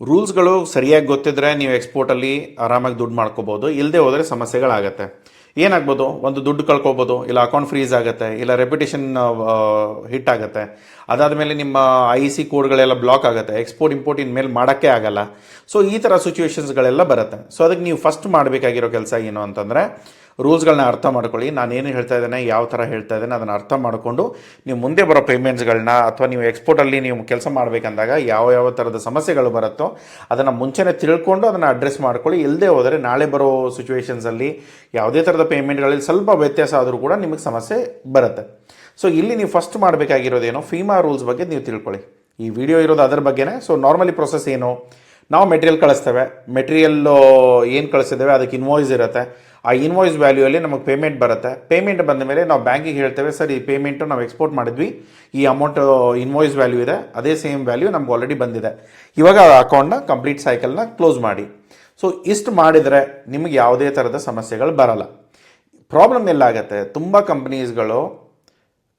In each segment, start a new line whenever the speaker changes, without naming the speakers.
ರೂಲ್ಸ್ಗಳು ಸರಿಯಾಗಿ ಗೊತ್ತಿದ್ರೆ ನೀವು ಎಕ್ಸ್ಪೋರ್ಟಲ್ಲಿ ಆರಾಮಾಗಿ ದುಡ್ಡು ಮಾಡ್ಕೋಬೋದು. ಇಲ್ಲದೆ ಹೋದರೆ ಸಮಸ್ಯೆಗಳಾಗತ್ತೆ. ಏನಾಗ್ಬೋದು, ಒಂದು ದುಡ್ಡು ಕಳ್ಕೊಬೋದು, ಇಲ್ಲ ಅಕೌಂಟ್ ಫ್ರೀಸ್ ಆಗುತ್ತೆ, ಇಲ್ಲ ರೆಪ್ಯುಟೇಷನ್ ಹಿಟ್ ಆಗುತ್ತೆ. ಅದಾದಮೇಲೆ ನಿಮ್ಮ IC ಕೋಡ್ಗಳೆಲ್ಲ ಬ್ಲಾಕ್ ಆಗುತ್ತೆ, ಎಕ್ಸ್ಪೋರ್ಟ್ ಇಂಪೋರ್ಟ್ ಇನ್ಮೇಲೆ ಮಾಡೋಕ್ಕೆ ಆಗಲ್ಲ. ಸೊ ಈ ಥರ ಸಿಚುವೇಶನ್ಸ್ಗಳೆಲ್ಲ ಬರುತ್ತೆ. ಸೊ ಅದಕ್ಕೆ ನೀವು ಫಸ್ಟ್ ಮಾಡಬೇಕಾಗಿರೋ ಕೆಲಸ ಏನು ಅಂತಂದರೆ, ರೂಲ್ಸ್ಗಳನ್ನ ಅರ್ಥ ಮಾಡ್ಕೊಳ್ಳಿ. ನಾನೇನು ಹೇಳ್ತಾ ಇದ್ದೇನೆ, ಯಾವ ಥರ ಹೇಳ್ತಾ ಇದ್ದೇನೆ ಅದನ್ನು ಅರ್ಥ ಮಾಡಿಕೊಂಡು ನೀವು ಮುಂದೆ ಬರೋ ಪೇಮೆಂಟ್ಸ್ಗಳನ್ನ ಅಥವಾ ನೀವು ಎಕ್ಸ್ಪೋರ್ಟಲ್ಲಿ ನೀವು ಕೆಲಸ ಮಾಡಬೇಕಂದಾಗ ಯಾವ ಥರದ ಸಮಸ್ಯೆಗಳು ಬರುತ್ತೋ ಅದನ್ನು ಮುಂಚೆನೇ ತಿಳ್ಕೊಂಡು ಅದನ್ನು ಅಡ್ರೆಸ್ ಮಾಡ್ಕೊಳ್ಳಿ. ಇಲ್ಲದೆ ಹೋದರೆ ನಾಳೆ ಬರೋ ಸಿಚುವೇಶನ್ಸಲ್ಲಿ ಯಾವುದೇ ಥರದ ಪೇಮೆಂಟ್ಗಳಲ್ಲಿ ಸ್ವಲ್ಪ ವ್ಯತ್ಯಾಸ ಆದರೂ ಕೂಡ ನಿಮಗೆ ಸಮಸ್ಯೆ ಬರುತ್ತೆ. ಸೊ ಇಲ್ಲಿ ನೀವು ಫಸ್ಟ್ ಮಾಡಬೇಕಾಗಿರೋದೇನೋ ಫೀಮಾ ರೂಲ್ಸ್ ಬಗ್ಗೆ ನೀವು ತಿಳ್ಕೊಳ್ಳಿ. ಈ ವಿಡಿಯೋ ಇರೋದು ಅದರ ಬಗ್ಗೆನೇ. ಸೊ ನಾರ್ಮಲಿ ಪ್ರೊಸೆಸ್ ಏನು, ನಾವು ಮೆಟೀರಿಯಲ್ ಕಳಿಸ್ತೇವೆ, ಮೆಟೀರಿಯಲ್ಲು ಏನು ಕಳಿಸಿದ್ದೇವೆ ಅದಕ್ಕೆ ಇನ್ವಾಯ್ಸ್ ಇರುತ್ತೆ. ಆ ಇನ್ವಾಯ್ಸ್ ವ್ಯಾಲ್ಯೂಯಲ್ಲಿ ನಮಗೆ ಪೇಮೆಂಟ್ ಬರುತ್ತೆ. ಪೇಮೆಂಟ್ ಬಂದ ಮೇಲೆ ನಾವು ಬ್ಯಾಂಕಿಗೆ ಹೇಳ್ತೇವೆ, ಸರ್ ಈ ಪೇಮೆಂಟು ನಾವು ಎಕ್ಸ್ಪೋರ್ಟ್ ಮಾಡಿದ್ವಿ, ಈ ಅಮೌಂಟ್ ಇನ್ವಾಯ್ಸ್ ವ್ಯಾಲ್ಯೂ ಇದೆ, ಅದೇ ಸೇಮ್ ವ್ಯಾಲ್ಯೂ ನಮ್ಗೆ ಆಲ್ರೆಡಿ ಬಂದಿದೆ, ಇವಾಗ ಆ ಅಕೌಂಟ್ನ ಕಂಪ್ಲೀಟ್ ಸೈಕಲ್ನ ಕ್ಲೋಸ್ ಮಾಡಿ. ಸೊ ಇಷ್ಟು ಮಾಡಿದರೆ ನಿಮಗೆ ಯಾವುದೇ ಥರದ ಸಮಸ್ಯೆಗಳು ಬರಲ್ಲ. ಪ್ರಾಬ್ಲಮ್ ಎಲ್ಲಾಗತ್ತೆ, ತುಂಬ ಕಂಪ್ನೀಸ್ಗಳು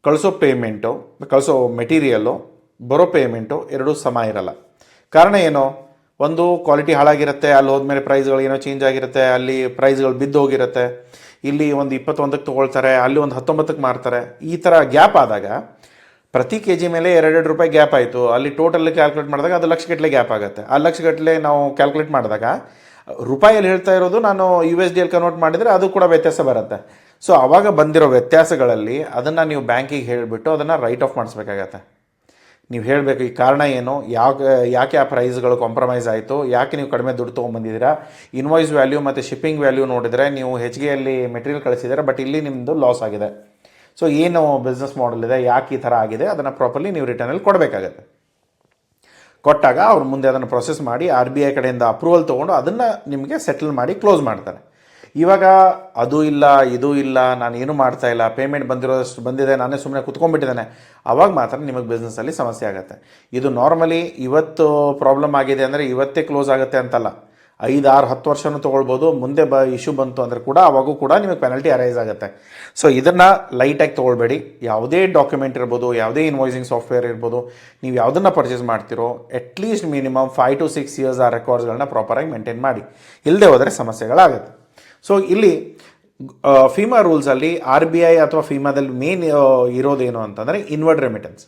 ಕಳಿಸೋ ಮೆಟೀರಿಯಲ್ಲು ಬರೋ ಪೇಮೆಂಟು ಎರಡೂ ಸಮ ಇರಲ್ಲ. ಕಾರಣ ಏನು, ಒಂದು ಕ್ವಾಲಿಟಿ ಹಾಳಾಗಿರುತ್ತೆ, ಅಲ್ಲಿ ಹೋದ್ಮೇಲೆ ಪ್ರೈಸ್ಗಳು ಏನೋ ಚೇಂಜ್ ಆಗಿರುತ್ತೆ, ಅಲ್ಲಿ ಪ್ರೈಸ್ಗಳು ಬಿದ್ದು ಹೋಗಿರುತ್ತೆ, ಇಲ್ಲಿ ಒಂದು 21ಕ್ಕೆ ತೊಗೊಳ್ತಾರೆ, ಅಲ್ಲಿ ಒಂದು 19ಕ್ಕೆ ಮಾರ್ತಾರೆ. ಈ ಥರ ಗ್ಯಾಪ್ ಆದಾಗ ಪ್ರತಿ KG ಮೇಲೆ 2 ರೂಪಾಯಿ ಗ್ಯಾಪ್ ಆಯಿತು, ಅಲ್ಲಿ ಟೋಟಲ್ ಕ್ಯಾಲ್ಕುಲೇಟ್ ಮಾಡಿದಾಗ ಅದು ಲಕ್ಷಗಟ್ಟಲೆ ಗ್ಯಾಪ್ ಆಗುತ್ತೆ. ಆ ಲಕ್ಷಗಟ್ಟಲೆ ನಾವು ಕ್ಯಾಲ್ಕುಲೇಟ್ ಮಾಡಿದಾಗ ರೂಪಾಯಲ್ಲಿ ಹೇಳ್ತಾ ಇರೋದು ನಾನು USDಯಲ್ಲಿ ಕನ್ವರ್ಟ್ ಮಾಡಿದರೆ ಅದು ಕೂಡ ವ್ಯತ್ಯಾಸ ಬರುತ್ತೆ. ಸೊ ಆವಾಗ ಬಂದಿರೋ ವ್ಯತ್ಯಾಸಗಳಲ್ಲಿ ಅದನ್ನು ನೀವು ಬ್ಯಾಂಕಿಗೆ ಹೇಳಿಬಿಟ್ಟು ಅದನ್ನು ರೈಟ್ ಆಫ್ ಮಾಡಿಸ್ಬೇಕಾಗತ್ತೆ. ನೀವು ಹೇಳಬೇಕು ಈ ಕಾರಣ ಏನು, ಯಾಕೆ ಆ ಪ್ರೈಸ್ಗಳು ಕಾಂಪ್ರಮೈಸ್ ಆಯಿತು, ಯಾಕೆ ನೀವು ಕಡಿಮೆ ದುಡ್ಡು ತೊಗೊಂಬಂದಿದ್ದೀರಾ, ಇನ್ವಾಯ್ಸ್ ವ್ಯಾಲ್ಯೂ ಮತ್ತು ಶಿಪ್ಪಿಂಗ್ ವ್ಯಾಲ್ಯೂ ನೋಡಿದರೆ ನೀವು ಹೆಚ್ಚಿಗೆಯಲ್ಲಿ ಮೆಟೀರಿಯಲ್ ಕಳಿಸಿದ್ದೀರಾ, ಬಟ್ ಇಲ್ಲಿ ನಿಮ್ಮದು ಲಾಸ್ ಆಗಿದೆ. ಸೊ ಏನು ಬಿಸ್ನೆಸ್ ಮಾಡೆಲ್ ಇದೆ, ಯಾಕೆ ಈ ಥರ ಆಗಿದೆ, ಅದನ್ನು ಪ್ರಾಪರ್ಲಿ ನೀವು ರಿಟರ್ನಲ್ಲಿ ಕೊಡಬೇಕಾಗತ್ತೆ. ಕೊಟ್ಟಾಗ ಅವ್ರು ಮುಂದೆ ಅದನ್ನು ಪ್ರೊಸೆಸ್ ಮಾಡಿ RBI ಕಡೆಯಿಂದ ಅಪ್ರೂವಲ್ ತೊಗೊಂಡು ಅದನ್ನು ನಿಮಗೆ ಸೆಟಲ್ ಮಾಡಿ ಕ್ಲೋಸ್ ಮಾಡ್ತಾರೆ. ಇವಾಗ ಅದು ಇಲ್ಲ ಇದು ಇಲ್ಲ, ನಾನು ಏನೂ ಮಾಡ್ತಾಯಿಲ್ಲ, ಪೇಮೆಂಟ್ ಬಂದಿರೋದಷ್ಟು ಬಂದಿದೆ, ನಾನೇ ಸುಮ್ಮನೆ ಕುತ್ಕೊಂಡ್ಬಿಟ್ಟಿದ್ದೇನೆ, ಆವಾಗ ಮಾತ್ರ ನಿಮಗೆ ಬಿಸ್ನೆಸ್ಸಲ್ಲಿ ಸಮಸ್ಯೆ ಆಗುತ್ತೆ. ಇದು ನಾರ್ಮಲಿ ಇವತ್ತು ಪ್ರಾಬ್ಲಮ್ ಆಗಿದೆ ಅಂದರೆ ಇವತ್ತೇ ಕ್ಲೋಸ್ ಆಗುತ್ತೆ ಅಂತಲ್ಲ, 5, 6, 10 ವರ್ಷನೂ ತೊಗೊಳ್ಬೋದು. ಮುಂದೆ ಇಶ್ಯೂ ಬಂತು ಅಂದರೆ ಕೂಡ ಅವಾಗೂ ಕೂಡ ನಿಮಗೆ ಪೆನಲ್ಟಿ ಅರೈಸ್ ಆಗುತ್ತೆ. ಸೊ ಇದನ್ನು ಲೈಟಾಗಿ ತೊಗೊಳ್ಬೇಡಿ. ಯಾವುದೇ ಡಾಕ್ಯುಮೆಂಟ್ ಇರ್ಬೋದು, ಯಾವುದೇ ಇನ್ವಾಯ್ಸಿಂಗ್ ಸಾಫ್ಟ್ವೇರ್ ಇರ್ಬೋದು, ನೀವು ಯಾವುದನ್ನು ಪರ್ಚೇಸ್ ಮಾಡ್ತಿರೋ ಅಟ್ಲೀಸ್ಟ್ ಮಿನಿಮಮ್ 5 to 6 ಇಯರ್ಸ್ ಆ ರೆಕಾರ್ಡ್ಸ್ಗಳನ್ನ ಪ್ರಾಪರಾಗಿ ಮೇಂಟೈನ್ ಮಾಡಿ. ಇಲ್ಲದೆ ಹೋದರೆ ಸಮಸ್ಯೆಗಳಾಗುತ್ತೆ. ಸೊ ಇಲ್ಲಿ ಫೀಮಾ ರೂಲ್ಸಲ್ಲಿ RBI ಅಥವಾ ಫೀಮಾದಲ್ಲಿ ಮೇನ್ ಇರೋದೇನು ಅಂತಂದರೆ ಇನ್ವರ್ಡ್ ರೆಮಿಟೆನ್ಸ್.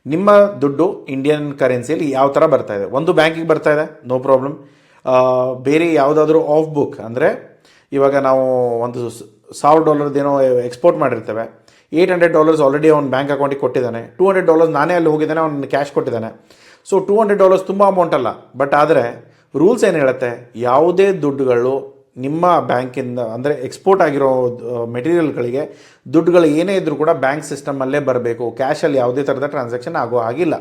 ನಿಮ್ಮ ದುಡ್ಡು ಇಂಡಿಯನ್ ಕರೆನ್ಸಿಯಲ್ಲಿ ಯಾವ ಥರ ಬರ್ತಾ ಇದೆ, ಒಂದು ಬ್ಯಾಂಕಿಗೆ ಬರ್ತಾ ಇದೆ, ನೋ ಪ್ರಾಬ್ಲಮ್. ಬೇರೆ ಯಾವುದಾದ್ರೂ ಆಫ್ ಬುಕ್ ಅಂದರೆ ಇವಾಗ ನಾವು ಒಂದು $1,000 ಏನೋ ಎಕ್ಸ್ಪೋರ್ಟ್ ಮಾಡಿರ್ತೇವೆ, $800 ಆಲ್ರೆಡಿ ಅವ್ನು ಬ್ಯಾಂಕ್ ಅಕೌಂಟಿಗೆ ಕೊಟ್ಟಿದ್ದಾನೆ, $200 ನಾನೇ ಅಲ್ಲಿ ಹೋಗಿದ್ದಾನೆ, ಅವ್ನು ಕ್ಯಾಶ್ ಕೊಟ್ಟಿದ್ದಾನೆ. ಸೊ $200 ತುಂಬ ಅಮೌಂಟ್ ಅಲ್ಲ, ಬಟ್ ಆದರೆ ರೂಲ್ಸ್ ಏನು ಹೇಳುತ್ತೆ, ಯಾವುದೇ ದುಡ್ಡುಗಳು ನಿಮ್ಮ ಬ್ಯಾಂಕಿಂದ ಅಂದರೆ ಎಕ್ಸ್ಪೋರ್ಟ್ ಆಗಿರೋ ಮೆಟೀರಿಯಲ್ಗಳಿಗೆ ದುಡ್ಡುಗಳು ಏನೇ ಇದ್ದರೂ ಕೂಡ ಬ್ಯಾಂಕ್ ಸಿಸ್ಟಮಲ್ಲೇ ಬರಬೇಕು, ಕ್ಯಾಶಲ್ಲಿ ಯಾವುದೇ ಥರದ ಟ್ರಾನ್ಸಾಕ್ಷನ್ ಆಗೋ ಆಗಿಲ್ಲ.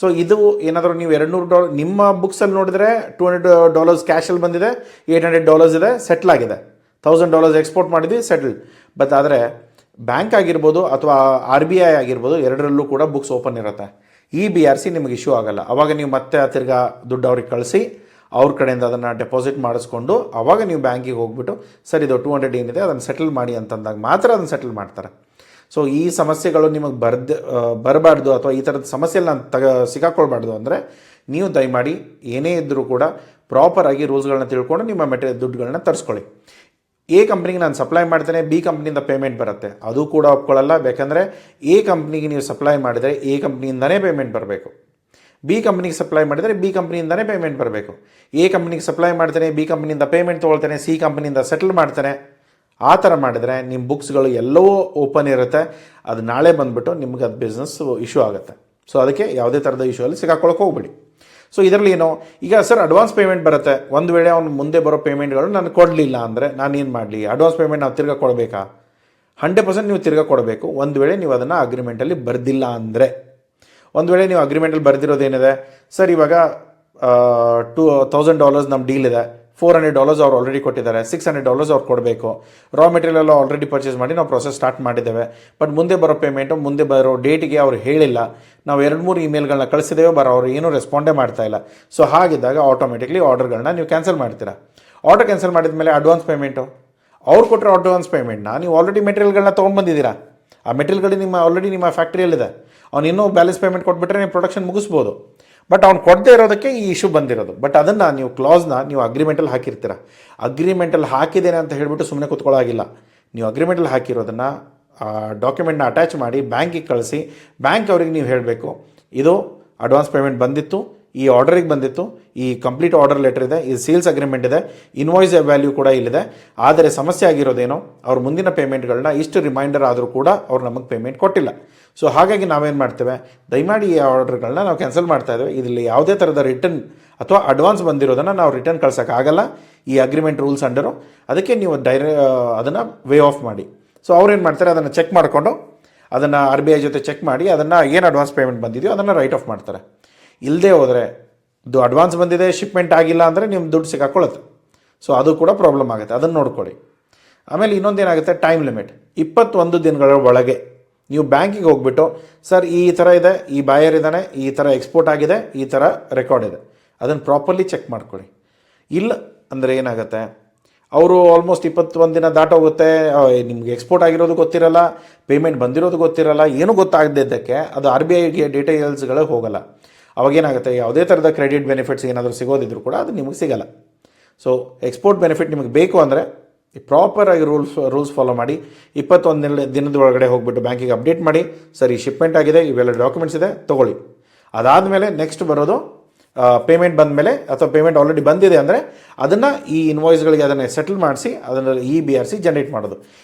ಸೊ ಇದು ಏನಾದರೂ ನೀವು $200 ನಿಮ್ಮ ಬುಕ್ಸಲ್ಲಿ ನೋಡಿದರೆ $200 ಕ್ಯಾಶಲ್ಲಿ ಬಂದಿದೆ, $800 ಇದೆ, ಸೆಟ್ಲ್ ಆಗಿದೆ, $1,000 ಎಕ್ಸ್ಪೋರ್ಟ್ ಮಾಡಿದ್ವಿ, ಸೆಟಲ್ಡ್. ಬಟ್ ಆದರೆ ಬ್ಯಾಂಕ್ ಆಗಿರ್ಬೋದು ಅಥವಾ RBI ಆಗಿರ್ಬೋದು, ಎರಡರಲ್ಲೂ ಕೂಡ ಬುಕ್ಸ್ ಓಪನ್ ಇರುತ್ತೆ. ಈ BRC ನಿಮಗೆ ಇಶ್ಯೂ ಆಗಲ್ಲ. ಆವಾಗ ನೀವು ಮತ್ತೆ ತಿರ್ಗಾ ದುಡ್ಡು ಅವ್ರಿಗೆ ಕಳಿಸಿ ಅವ್ರ ಕಡೆಯಿಂದ ಅದನ್ನು ಡೆಪಾಸಿಟ್ ಮಾಡಿಸ್ಕೊಂಡು ಆವಾಗ ನೀವು ಬ್ಯಾಂಕಿಗೆ ಹೋಗ್ಬಿಟ್ಟು ಸರ್ ಇದು 200 ಏನಿದೆ ಅದನ್ನು ಸೆಟಲ್ ಮಾಡಿ ಅಂತಂದಾಗ ಮಾತ್ರ ಅದನ್ನು ಸೆಟಲ್ ಮಾಡ್ತಾರೆ. ಸೊ ಈ ಸಮಸ್ಯೆಗಳು ನಿಮಗೆ ಬರಬಾರ್ದು ಅಥವಾ ಈ ಥರದ ಸಮಸ್ಯೆಯಲ್ಲಿ ನಾನು ಸಿಕ್ಕಾಕೊಳ್ಬಾರ್ದು ಅಂದರೆ ನೀವು ದಯಮಾಡಿ ಏನೇ ಇದ್ದರೂ ಕೂಡ ಪ್ರಾಪರಾಗಿ ರೂಲ್ಸ್ಗಳನ್ನ ತಿಳ್ಕೊಂಡು ನಿಮ್ಮ ದುಡ್ಡುಗಳನ್ನ ತರಿಸ್ಕೊಳ್ಳಿ. A ಕಂಪ್ನಿಗೆ ನಾನು ಸಪ್ಲೈ ಮಾಡ್ತೇನೆ, B ಕಂಪ್ನಿಯಿಂದ ಪೇಮೆಂಟ್ ಬರುತ್ತೆ, ಅದು ಕೂಡ ಒಪ್ಕೊಳ್ಳಲ್ಲ. ಬೇಕಂದರೆ A ಕಂಪ್ನಿಗೆ ನೀವು ಸಪ್ಲೈ ಮಾಡಿದರೆ A ಕಂಪ್ನಿಯಿಂದನೇ ಪೇಮೆಂಟ್ ಬರಬೇಕು, B ಕಂಪ್ನಿಗೆ ಸಪ್ಲೈ ಮಾಡಿದರೆ B ಕಂಪ್ನಿಯಿಂದನೇ ಪೇಮೆಂಟ್ ಬರಬೇಕು. A ಕಂಪ್ನಿಗೆ ಸಪ್ಲೈ ಮಾಡ್ತೇನೆ, B ಕಂಪ್ನಿಯಿಂದ ಪೇಮೆಂಟ್ ತೊಗೊಳ್ತೇನೆ, C ಕಂಪ್ನಿಯಿಂದ ಸೆಟಲ್ ಮಾಡ್ತೇನೆ. ಆ ಥರ ಮಾಡಿದರೆ ನಿಮ್ಮ ಬುಕ್ಸ್ಗಳು ಎಲ್ಲವೂ ಓಪನ್ ಇರುತ್ತೆ, ಅದು ನಾಳೆ ಬಂದುಬಿಟ್ಟು ನಿಮ್ಗೆ ಅದು ಬಿಸ್ನೆಸ್ ಇಶ್ಯೂ ಆಗುತ್ತೆ. ಸೊ ಅದಕ್ಕೆ ಯಾವುದೇ ಥರದ ಇಶ್ಯೂ ಅಲ್ಲಿ ಸಿಕ್ಕಾಕೊಳ್ಳೋಕೆ ಹೋಗ್ಬೇಡಿ. ಸೊ ಇದರಲ್ಲಿ ಏನೋ ಈಗ ಸರ್ ಅಡ್ವಾನ್ಸ್ ಪೇಮೆಂಟ್ ಬರುತ್ತೆ, ಒಂದು ವೇಳೆ ಅವ್ನು ಮುಂದೆ ಬರೋ ಪೇಮೆಂಟ್ಗಳು ನಾನು ಕೊಡಲಿಲ್ಲ ಅಂದರೆ ನಾನು ಏನು ಮಾಡಲಿ, ಅಡ್ವಾನ್ಸ್ ಪೇಮೆಂಟ್ ನಾವು ತಿರ್ಗಾ ಕೊಡಬೇಕಾ? 100% ನೀವು ತಿರ್ಗಾ ಕೊಡಬೇಕು. ಒಂದು ವೇಳೆ ನೀವು ಅದನ್ನು ಅಗ್ರಿಮೆಂಟಲ್ಲಿ ಬರೆದಿಲ್ಲ ಅಂದರೆ, ಒಂದು ವೇಳೆ ನೀವು ಅಗ್ರಿಮೆಂಟಲ್ಲಿ ಬರೆದಿರೋದೇನಿದೆ, ಸರ್ ಇವಾಗ $2,000 ನಮ್ಮ ಡೀಲ್ ಇದೆ, $400 ಅವ್ರು ಆಲ್ರೆಡಿ ಕೊಟ್ಟಿದ್ದಾರೆ, $600 ಅವ್ರು ಕೊಡಬೇಕು, ರಾ ಮೆಟೀರಿಯಲ್ ಎಲ್ಲ ಆಲ್ರೆಡಿ ಪರ್ಚೇಸ್ ಮಾಡಿ ನಾವು ಪ್ರೊಸೆಸ್ ಸ್ಟಾರ್ಟ್ ಮಾಡಿದ್ದೇವೆ, ಬಟ್ ಮುಂದೆ ಬರೋ ಪೇಮೆಂಟು ಮುಂದೆ ಬರೋ ಡೇಟಿಗೆ ಅವ್ರು ಹೇಳಿಲ್ಲ, ನಾವು 2-3 ಇಮೇಲ್ಗಳನ್ನ ಕಳಿಸಿದ್ದೇವೆ, ಅವ್ರು ಏನೂ ರೆಸ್ಪಾಂಡೇ ಮಾಡ್ತಾ ಇಲ್ಲ. ಸೊ ಹಾಗಿದ್ದಾಗ ಆಟೋಮೆಟಿಕ್ಲಿ ಆರ್ಡರ್ಗಳನ್ನ ನೀವು ಕ್ಯಾನ್ಸಲ್ ಮಾಡ್ತೀರಾ. ಆರ್ಡರ್ ಕ್ಯಾನ್ಸಲ್ ಮಾಡಿದ ಮೇಲೆ ಅಡ್ವಾನ್ಸ್ ಪೇಮೆಂಟು ಅವ್ರು ಕೊಟ್ಟರೆ ಅಡ್ವಾನ್ಸ್ ಪೇಮೆಂಟ್ನ ನೀವು ಆಲ್ರೆಡಿ ಮೆಟೀರಿಯಲ್ಗಳನ್ನ ತೊಗೊಂಡ್ಬಂದಿದ್ದೀರಾ, ಆ ಮೆಟೀರಿಯಲ್ಗಳು ನಿಮ್ಮ ಆಲ್ರೆಡಿ ನಿಮ್ಮ ಫ್ಯಾಕ್ಟ್ರಿಯಲ್ಲಿದೆ, ಅವ್ನು ಇನ್ನೂ ಬ್ಯಾಲೆನ್ಸ್ ಪೇಮೆಂಟ್ ಕೊಟ್ಬಿಟ್ರೆ ನೀವು ಪ್ರೊಡಕ್ಷನ್ ಮುಗಿಸ್ಬೋದು. ಬಟ್ ಅವ್ನು ಕೊಡದೇ ಇರೋದಕ್ಕೆ ಈ ಇಶ್ಯೂ ಬಂದಿರೋದು. ಬಟ್ ಅದನ್ನು ನೀವು ಕ್ಲಾಸ್ನ ನೀವು ಅಗ್ರಿಮೆಂಟಲ್ಲಿ ಹಾಕಿರ್ತೀರ. ಅಗ್ರಿಮೆಂಟಲ್ಲಿ ಹಾಕಿದ್ದೇನೆ ಅಂತ ಹೇಳಿಬಿಟ್ಟು ಸುಮ್ಮನೆ ಕೂತ್ಕೊಳ್ಳೋಗಿಲ್ಲ. ನೀವು ಅಗ್ರಿಮೆಂಟಲ್ಲಿ ಹಾಕಿರೋದನ್ನು ಡಾಕ್ಯುಮೆಂಟ್ನ ಅಟ್ಯಾಚ್ ಮಾಡಿ ಬ್ಯಾಂಕಿಗೆ ಕಳಿಸಿ, ಬ್ಯಾಂಕ್ ಅವ್ರಿಗೆ ನೀವು ಹೇಳಬೇಕು ಇದು ಅಡ್ವಾನ್ಸ್ ಪೇಮೆಂಟ್ ಬಂದಿತ್ತು, ಈ ಆರ್ಡರಿಗೆ ಬಂದಿತ್ತು, ಈ ಕಂಪ್ಲೀಟ್ ಆರ್ಡರ್ ಲೆಟರ್ ಇದೆ, ಈ ಸೇಲ್ಸ್ ಅಗ್ರಿಮೆಂಟ್ ಇದೆ, ಇನ್ವಾಯ್ಸ್ ವ್ಯಾಲ್ಯೂ ಕೂಡ ಇಲ್ಲಿದೆ. ಆದರೆ ಸಮಸ್ಯೆ ಆಗಿರೋದೇನೋ ಅವ್ರ ಮುಂದಿನ ಪೇಮೆಂಟ್ಗಳನ್ನ ಇಷ್ಟು ರಿಮೈಂಡರ್ ಆದರೂ ಕೂಡ ಅವ್ರು ನಮಗೆ ಪೇಮೆಂಟ್ ಕೊಟ್ಟಿಲ್ಲ. ಸೊ ಹಾಗಾಗಿ ನಾವೇನು ಮಾಡ್ತೇವೆ, ದಯಮಾಡಿ ಈ ಆರ್ಡರ್ಗಳನ್ನ ನಾವು ಕ್ಯಾನ್ಸಲ್ ಮಾಡ್ತಾ ಇದ್ದೇವೆ. ಇದರಲ್ಲಿ ಯಾವುದೇ ಥರದ ರಿಟರ್ನ್ ಅಥವಾ ಅಡ್ವಾನ್ಸ್ ಬಂದಿರೋದನ್ನು ನಾವು ರಿಟರ್ನ್ ಕಳ್ಸೋಕ್ಕಾಗಲ್ಲ ಈ ಅಗ್ರಿಮೆಂಟ್ ರೂಲ್ಸ್ ಅಂಡರು. ಅದಕ್ಕೆ ನೀವು ಅದನ್ನು ವೇ ಆಫ್ ಮಾಡಿ. ಸೊ ಅವ್ರೇನು ಮಾಡ್ತಾರೆ, ಅದನ್ನು ಚೆಕ್ ಮಾಡಿಕೊಂಡು ಅದನ್ನು RBI ಜೊತೆ ಚೆಕ್ ಮಾಡಿ ಅದನ್ನು ಏನು ಅಡ್ವಾನ್ಸ್ ಪೇಮೆಂಟ್ ಬಂದಿದೆಯೋ ಅದನ್ನು ರೈಟ್ ಆಫ್ ಮಾಡ್ತಾರೆ. ಇಲ್ಲದೆ ಹೋದರೆ ಇದು ಅಡ್ವಾನ್ಸ್ ಬಂದಿದೆ, ಶಿಪ್ಮೆಂಟ್ ಆಗಿಲ್ಲ ಅಂದರೆ ನಿಮ್ಮ ದುಡ್ಡು ಸಿಕ್ಕಾಕೊಳ್ಳುತ್ತೆ. ಸೊ ಅದು ಕೂಡ ಪ್ರಾಬ್ಲಮ್ ಆಗುತ್ತೆ, ಅದನ್ನು ನೋಡ್ಕೊಳ್ಳಿ. ಆಮೇಲೆ ಇನ್ನೊಂದೇನಾಗುತ್ತೆ, ಟೈಮ್ ಲಿಮಿಟ್ 21 ದಿನಗಳ ಒಳಗೆ ನೀವು ಬ್ಯಾಂಕಿಗೆ ಹೋಗ್ಬಿಟ್ಟು ಸರ್ ಈ ಥರ ಇದೆ, ಈ ಬಾಯರ್ ಇದ್ದಾನೆ, ಈ ಥರ ಎಕ್ಸ್ಪೋರ್ಟ್ ಆಗಿದೆ, ಈ ಥರ ರೆಕಾರ್ಡ್ ಇದೆ, ಅದನ್ನು ಪ್ರಾಪರ್ಲಿ ಚೆಕ್ ಮಾಡ್ಕೊಳ್ಳಿ. ಇಲ್ಲ ಅಂದರೆ ಏನಾಗುತ್ತೆ, ಅವರು ಆಲ್ಮೋಸ್ಟ್ 21 ದಿನ ದಾಟೋಗುತ್ತೆ, ನಿಮಗೆ ಎಕ್ಸ್ಪೋರ್ಟ್ ಆಗಿರೋದು ಗೊತ್ತಿರಲ್ಲ, ಪೇಮೆಂಟ್ ಬಂದಿರೋದು ಗೊತ್ತಿರಲ್ಲ, ಏನೂ ಗೊತ್ತಾಗದಿದ್ದಕ್ಕೆ ಅದು RBIಗೆ ಡೀಟೇಲ್ಸ್ಗಳು ಹೋಗಲ್ಲ. ಅವಾಗೇನಾಗುತ್ತೆ, ಯಾವುದೇ ಥರದ ಕ್ರೆಡಿಟ್ ಬೆನಿಫಿಟ್ಸ್ ಏನಾದರೂ ಸಿಗೋದಿದ್ರು ಕೂಡ ಅದು ನಿಮಗೆ ಸಿಗಲ್ಲ. ಸೊ ಎಕ್ಸ್ಪೋರ್ಟ್ ಬೆನಿಫಿಟ್ ನಿಮಗೆ ಬೇಕು ಅಂದರೆ ಪ್ರಾಪರಾಗಿ ರೂಲ್ಸ್ ಫಾಲೋ ಮಾಡಿ 21 ದಿನದ ಒಳಗಡೆ ಹೋಗ್ಬಿಟ್ಟು ಬ್ಯಾಂಕಿಗೆ ಅಪ್ಡೇಟ್ ಮಾಡಿ, ಸರ್ ಈ ಶಿಪ್ಮೆಂಟ್ ಆಗಿದೆ, ಇವೆಲ್ಲ ಡಾಕ್ಯುಮೆಂಟ್ಸ್ ಇದೆ, ತೊಗೊಳ್ಳಿ. ಅದಾದಮೇಲೆ ನೆಕ್ಸ್ಟ್ ಬರೋದು ಪೇಮೆಂಟ್ ಬಂದ ಮೇಲೆ ಅಥವಾ ಪೇಮೆಂಟ್ ಆಲ್ರೆಡಿ ಬಂದಿದೆ ಅಂದರೆ ಅದನ್ನು ಈ ಇನ್ವಾಯ್ಸ್ಗಳಿಗೆ ಅದನ್ನು ಸೆಟಲ್ ಮಾಡಿಸಿ ಅದನ್ನು EBRC ಜನರೇಟ್ ಮಾಡೋದು.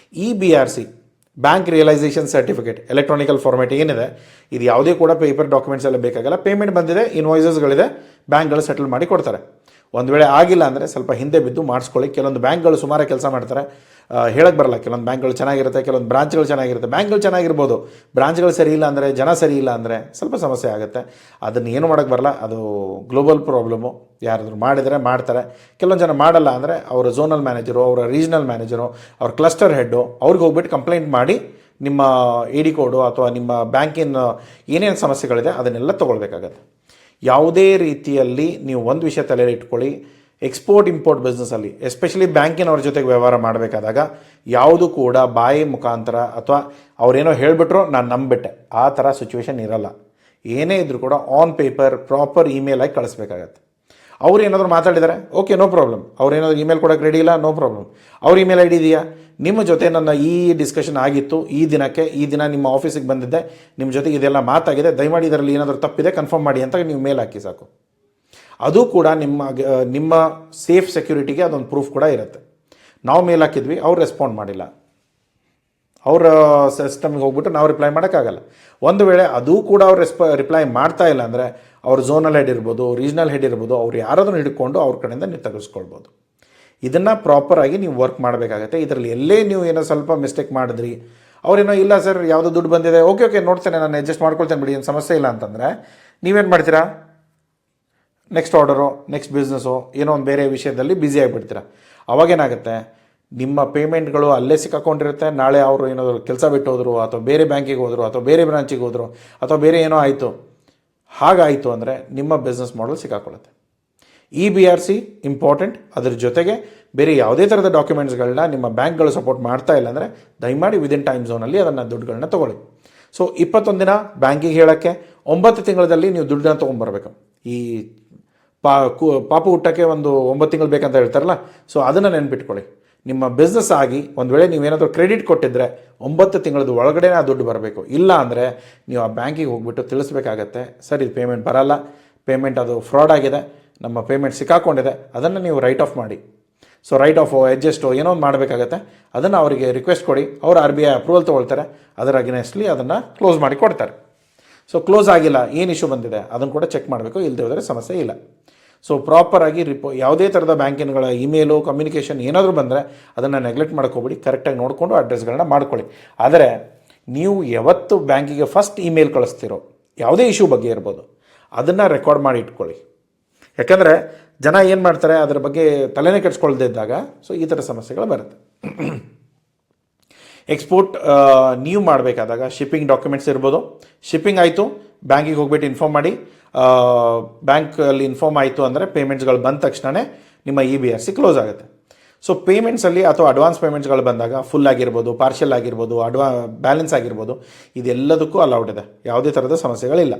EBRC bank realisation certificate electronical format ಏನಿದೆ, ಇದು ಯಾವುದೇ ಕೂಡ ಪೇಪರ್ ಡಾಕ್ಯುಮೆಂಟ್ಸ್ ಎಲ್ಲ ಬೇಕಾಗಲ್ಲ. ಪೇಮೆಂಟ್ ಬಂದಿದೆ, ಇನ್ವಾಯ್ಸಸ್ಗಳಿದೆ, ಬ್ಯಾಂಕ್ಗಳು ಸೆಟಲ್ ಮಾಡಿ ಕೊಡ್ತಾರೆ. ಒಂದು ವೇಳೆ ಆಗಿಲ್ಲ ಅಂದರೆ ಸ್ವಲ್ಪ ಹಿಂದೆ ಬಿದ್ದು ಮಾಡಿಸ್ಕೊಳ್ಳಿ. ಕೆಲವೊಂದು ಬ್ಯಾಂಕ್ಗಳು ಸುಮಾರು ಕೆಲಸ ಮಾಡ್ತಾರೆ, ಹೇಳಕ್ಕೆ ಬರಲ್ಲ. ಕೆಲವೊಂದು ಬ್ಯಾಂಕ್ಗಳು ಚೆನ್ನಾಗಿರುತ್ತೆ, ಕೆಲವೊಂದು ಬ್ರಾಂಚ್ಗಳು ಚೆನ್ನಾಗಿರುತ್ತೆ. ಬ್ಯಾಂಕ್ಗಳು ಚೆನ್ನಾಗಿರ್ಬೋದು, ಬ್ರಾಂಚ್ಗಳು ಸರಿ ಇಲ್ಲ ಅಂದರೆ, ಜನ ಸರಿ ಇಲ್ಲ ಅಂದರೆ ಸ್ವಲ್ಪ ಸಮಸ್ಯೆ ಆಗುತ್ತೆ. ಅದನ್ನು ಏನು ಮಾಡೋಕ್ಕೆ ಬರಲ್ಲ, ಅದು ಗ್ಲೋಬಲ್ ಪ್ರಾಬ್ಲಮ್ಮು. ಯಾರಾದರೂ ಮಾಡಿದರೆ ಮಾಡ್ತಾರೆ, ಕೆಲವೊಂದು ಜನ ಮಾಡಲ್ಲ ಅಂದರೆ ಅವರ ಝೋನಲ್ ಮ್ಯಾನೇಜರು, ಅವರ ರೀಜ್ನಲ್ ಮ್ಯಾನೇಜರು, ಅವ್ರ ಕ್ಲಸ್ಟರ್ ಹೆಡ್ಡು ಅವ್ರಿಗೆ ಹೋಗ್ಬಿಟ್ಟು ಕಂಪ್ಲೇಂಟ್ ಮಾಡಿ ನಿಮ್ಮ AD ಕೋಡು ಅಥವಾ ನಿಮ್ಮ ಬ್ಯಾಂಕಿನ ಏನೇನು ಸಮಸ್ಯೆಗಳಿದೆ ಅದನ್ನೆಲ್ಲ ತೊಗೊಳ್ಬೇಕಾಗತ್ತೆ. ಯಾವುದೇ ರೀತಿಯಲ್ಲಿ ನೀವು ಒಂದು ವಿಷಯ ತಲೆಯಲ್ಲಿ ಇಟ್ಕೊಳ್ಳಿ, ಎಕ್ಸ್ಪೋರ್ಟ್ ಇಂಪೋರ್ಟ್ ಬಿಸ್ನೆಸ್ಸಲ್ಲಿ ಎಸ್ಪೆಷಲಿ ಬ್ಯಾಂಕಿನವ್ರ ಜೊತೆಗೆ ವ್ಯವಹಾರ ಮಾಡಬೇಕಾದಾಗ ಯಾವುದು ಕೂಡ ಬಾಯಿ ಮುಖಾಂತರ ಅಥವಾ ಅವರೇನೋ ಹೇಳಿಬಿಟ್ರು ನಾನು ನಂಬಿಬಿಟ್ಟೆ ಆ ಥರ ಸಿಚುವೇಶನ್ ಇರಲ್ಲ. ಏನೇ ಇದ್ದರೂ ಕೂಡ ಆನ್ ಪೇಪರ್ ಪ್ರಾಪರ್ ಇಮೇಲಾಗಿ ಕಳಿಸ್ಬೇಕಾಗತ್ತೆ. ಅವ್ರು ಏನಾದರೂ ಮಾತಾಡಿದ್ದಾರೆ, ಓಕೆ, ನೋ ಪ್ರಾಬ್ಲಮ್. ಅವ್ರೇನಾದರೂ ಇಮೇಲ್ ಕೊಡೋಕ್ಕೆ ರೆಡಿ ಇಲ್ಲ, ನೋ ಪ್ರಾಬ್ಲಮ್. ಅವ್ರ ಇಮೇಲ್ ID ಇದೆಯಾ, ನಿಮ್ಮ ಜೊತೆ ನನ್ನ ಈ ಡಿಸ್ಕಷನ್ ಆಗಿತ್ತು, ಈ ದಿನಕ್ಕೆ ಈ ದಿನ ನಿಮ್ಮ ಆಫೀಸಿಗೆ ಬಂದಿದ್ದೆ, ನಿಮ್ಮ ಜೊತೆಗೆ ಇದೆಲ್ಲ ಮಾತಾಗಿದೆ, ದಯಮಾಡಿ ಇದರಲ್ಲಿ ಏನಾದರೂ ತಪ್ಪಿದೆ ಕನ್ಫರ್ಮ್ ಮಾಡಿ ಅಂತ ನೀವು ಮೇಲ್ ಹಾಕಿ ಸಾಕು. ಅದು ಕೂಡ ನಿಮ್ಮ ಸೇಫ್ ಸೆಕ್ಯೂರಿಟಿಗೆ ಅದೊಂದು ಪ್ರೂಫ್ ಕೂಡ ಇರುತ್ತೆ. ನಾವು ಮೇಲ್ ಹಾಕಿದ್ವಿ, ಅವ್ರು ರೆಸ್ಪಾಂಡ್ ಮಾಡಿಲ್ಲ, ಅವರ ಸಿಸ್ಟಮ್ಗೆ ಹೋಗ್ಬಿಟ್ಟು ನಾವು ರಿಪ್ಲೈ ಮಾಡೋಕ್ಕಾಗಲ್ಲ. ಒಂದು ವೇಳೆ ಅದೂ ಕೂಡ ಅವ್ರು ರಿಪ್ಲೈ ಮಾಡ್ತಾ ಇಲ್ಲ ಅಂದರೆ ಅವ್ರ ಝೋನಲ್ ಹೆಡ್ ಇರ್ಬೋದು, ರೀಜ್ನಲ್ ಹೆಡ್ ಇರ್ಬೋದು, ಅವ್ರು ಯಾರಾದರೂ ಹಿಡ್ಕೊಂಡು ಅವ್ರ ಕಡೆಯಿಂದ ನೀವು ತೆಗೆಸ್ಕೊಳ್ಬೋದು. ಇದನ್ನು ಪ್ರಾಪರಾಗಿ ನೀವು ವರ್ಕ್ ಮಾಡಬೇಕಾಗತ್ತೆ. ಇದರಲ್ಲಿ ಎಲ್ಲೇ ನೀವು ಏನೋ ಸ್ವಲ್ಪ ಮಿಸ್ಟೇಕ್ ಮಾಡಿದ್ರಿ, ಅವರೇನೋ ಇಲ್ಲ ಸರ್ ಯಾವುದೋ ದುಡ್ಡು ಬಂದಿದೆ, ಓಕೆ ನೋಡ್ತೇನೆ, ನಾನು ಅಡ್ಜಸ್ಟ್ ಮಾಡ್ಕೊಳ್ತೇನೆ ಬಿಡಿ, ಏನು ಸಮಸ್ಯೆ ಇಲ್ಲ ಅಂತಂದರೆ ನೀವೇನು ಮಾಡ್ತೀರಾ, ನೆಕ್ಸ್ಟ್ ಆರ್ಡರು, ನೆಕ್ಸ್ಟ್ ಬಿಸ್ನೆಸ್ಸು, ಏನೋ ಒಂದು ಬೇರೆ ವಿಷಯದಲ್ಲಿ ಬ್ಯುಸಿ ಆಗಿಬಿಡ್ತೀರ. ಅವಾಗೇನಾಗುತ್ತೆ, ನಿಮ್ಮ ಪೇಮೆಂಟ್ಗಳು ಅಲ್ಲೇ ಸಿಕ್ಕಾಕೊಂಡಿರುತ್ತೆ. ನಾಳೆ ಅವರು ಏನಾದರೂ ಕೆಲಸ ಬಿಟ್ಟು ಹೋದರು ಅಥವಾ ಬೇರೆ ಬ್ಯಾಂಕಿಗೆ ಹೋದರು ಅಥವಾ ಬೇರೆ ಬ್ರಾಂಚಿಗೆ ಹೋದರು ಅಥವಾ ಬೇರೆ ಏನೋ ಆಯಿತು, ಹಾಗಾಯಿತು ಅಂದರೆ ನಿಮ್ಮ ಬಿಸ್ನೆಸ್ ಮಾಡಲ್ ಸಿಕ್ಕಾಕೊಳ್ಳುತ್ತೆ. EBRC important. ಅದ್ರ ಜೊತೆಗೆ ಬೇರೆ ಯಾವುದೇ ಥರದ ಡಾಕ್ಯುಮೆಂಟ್ಸ್ಗಳನ್ನ ನಿಮ್ಮ ಬ್ಯಾಂಕ್ಗಳು ಸಪೋರ್ಟ್ ಮಾಡ್ತಾ ಇಲ್ಲ ಅಂದರೆ ದಯಮಾಡಿ ವಿದಿನ್ ಟೈಮ್ ಝೋನಲ್ಲಿ ಅದನ್ನು ದುಡ್ಡುಗಳನ್ನ ತೊಗೊಳ್ಳಿ. ಸೊ 21 ದಿನ ಬ್ಯಾಂಕಿಗೆ ಹೇಳೋಕ್ಕೆ 9 ತಿಂಗಳಲ್ಲಿ ನೀವು ದುಡ್ಡನ್ನ ತೊಗೊಂಬರ್ಬೇಕು. ಈ ಪಾಪು ಊಟಕ್ಕೆ ಒಂದು 9 ತಿಂಗಳು ಬೇಕಂತ ಹೇಳ್ತಾರಲ್ಲ, ಸೊ ಅದನ್ನು ನೆನ್ಪಿಟ್ಕೊಳ್ಳಿ. ನಿಮ್ಮ ಬಿಸ್ನೆಸ್ ಆಗಿ ಒಂದು ವೇಳೆ ನೀವೇನಾದರೂ ಕ್ರೆಡಿಟ್ ಕೊಟ್ಟಿದ್ದರೆ 9 ತಿಂಗಳದ ಒಳಗಡೆ ಆ ದುಡ್ಡು ಬರಬೇಕು. ಇಲ್ಲ ಅಂದರೆ ನೀವು ಆ ಬ್ಯಾಂಕಿಗೆ ಹೋಗ್ಬಿಟ್ಟು ತಿಳಿಸ್ಬೇಕಾಗತ್ತೆ, ಸರ್ ಇದು ಪೇಮೆಂಟ್ ಬರಲ್ಲ, ಪೇಮೆಂಟ್ ಅದು ಫ್ರಾಡ್ ಆಗಿದೆ, ನಮ್ಮ ಪೇಮೆಂಟ್ ಸಿಕ್ಕಾಕೊಂಡಿದೆ, ಅದನ್ನು ನೀವು ರೈಟ್ ಆಫ್ ಮಾಡಿ. ಸೊ ರೈಟ್ ಆಫು ಅಡ್ಜಸ್ಟು ಏನೋ ಒಂದು ಮಾಡಬೇಕಾಗತ್ತೆ. ಅದನ್ನು ಅವರಿಗೆ ರಿಕ್ವೆಸ್ಟ್ ಕೊಡಿ, ಅವರು RBI ಅಪ್ರೂವಲ್ ತೊಗೊಳ್ತಾರೆ, ಅದರ ಅಗೇನೆಸ್ಟ್ಲಿ ಅದನ್ನು ಕ್ಲೋಸ್ ಮಾಡಿ ಕೊಡ್ತಾರೆ. ಸೊ ಕ್ಲೋಸ್ ಆಗಿಲ್ಲ, ಏನು ಇಶ್ಯೂ ಬಂದಿದೆ ಅದನ್ನು ಕೂಡ ಚೆಕ್ ಮಾಡಬೇಕು, ಇಲ್ಲದೆ ಹೋದರೆ ಸಮಸ್ಯೆ ಇಲ್ಲ. ಸೊ ಪ್ರಾಪರಾಗಿ ಯಾವುದೇ ಥರದ ಬ್ಯಾಂಕಿನಗಳ ಇಮೇಲು ಕಮ್ಯುನಿಕೇಷನ್ ಏನಾದರೂ ಬಂದರೆ ಅದನ್ನು ನೆಗ್ಲೆಕ್ಟ್ ಮಾಡ್ಕೋಬೇಡಿ, ಕರೆಕ್ಟಾಗಿ ನೋಡಿಕೊಂಡು ಅಡ್ರೆಸ್ಗಳನ್ನ ಮಾಡ್ಕೊಳ್ಳಿ. ಆದರೆ ನೀವು ಯಾವತ್ತು ಬ್ಯಾಂಕಿಗೆ ಫಸ್ಟ್ ಇಮೇಲ್ ಕಳಿಸ್ತಿರೋ ಯಾವುದೇ ಇಶ್ಯೂ ಬಗ್ಗೆ ಇರ್ಬೋದು, ಅದನ್ನು ರೆಕಾರ್ಡ್ ಮಾಡಿ ಇಟ್ಕೊಳ್ಳಿ. ಯಾಕಂದರೆ ಜನ ಏನು ಮಾಡ್ತಾರೆ, ಅದರ ಬಗ್ಗೆ ತಲೆನೇ ಕೆಡಿಸ್ಕೊಳ್ದೇ ಇದ್ದಾಗ ಸೊ ಈ ಥರ ಸಮಸ್ಯೆಗಳು ಬರುತ್ತೆ. ಎಕ್ಸ್ಪೋರ್ಟ್ ನೀವು ಮಾಡಬೇಕಾದಾಗ ಶಿಪ್ಪಿಂಗ್ ಡಾಕ್ಯುಮೆಂಟ್ಸ್ ಇರ್ಬೋದು. ಶಿಪ್ಪಿಂಗ್ ಆಯಿತು, ಬ್ಯಾಂಕಿಗೆ ಹೋಗ್ಬಿಟ್ಟು ಇನ್ಫಾರ್ಮ್ ಮಾಡಿ. ಬ್ಯಾಂಕಲ್ಲಿ ಇನ್ಫಾರ್ಮ್ ಆಯಿತು ಅಂದರೆ ಪೇಮೆಂಟ್ಸ್ಗಳು ಬಂದ ತಕ್ಷಣವೇ ನಿಮ್ಮ EBRC ಕ್ಲೋಸ್ ಆಗುತ್ತೆ. ಸೊ ಪೇಮೆಂಟ್ಸಲ್ಲಿ ಅಥವಾ ಅಡ್ವಾನ್ಸ್ ಪೇಮೆಂಟ್ಸ್ಗಳು ಬಂದಾಗ ಫುಲ್ ಆಗಿರ್ಬೋದು, ಪಾರ್ಷಿಯಲ್ ಆಗಿರ್ಬೋದು, ಬ್ಯಾಲೆನ್ಸ್ ಆಗಿರ್ಬೋದು, ಇದೆಲ್ಲದಕ್ಕೂ ಅಲೌಡ್ ಇದೆ, ಯಾವುದೇ ಥರದ ಸಮಸ್ಯೆಗಳಿಲ್ಲ.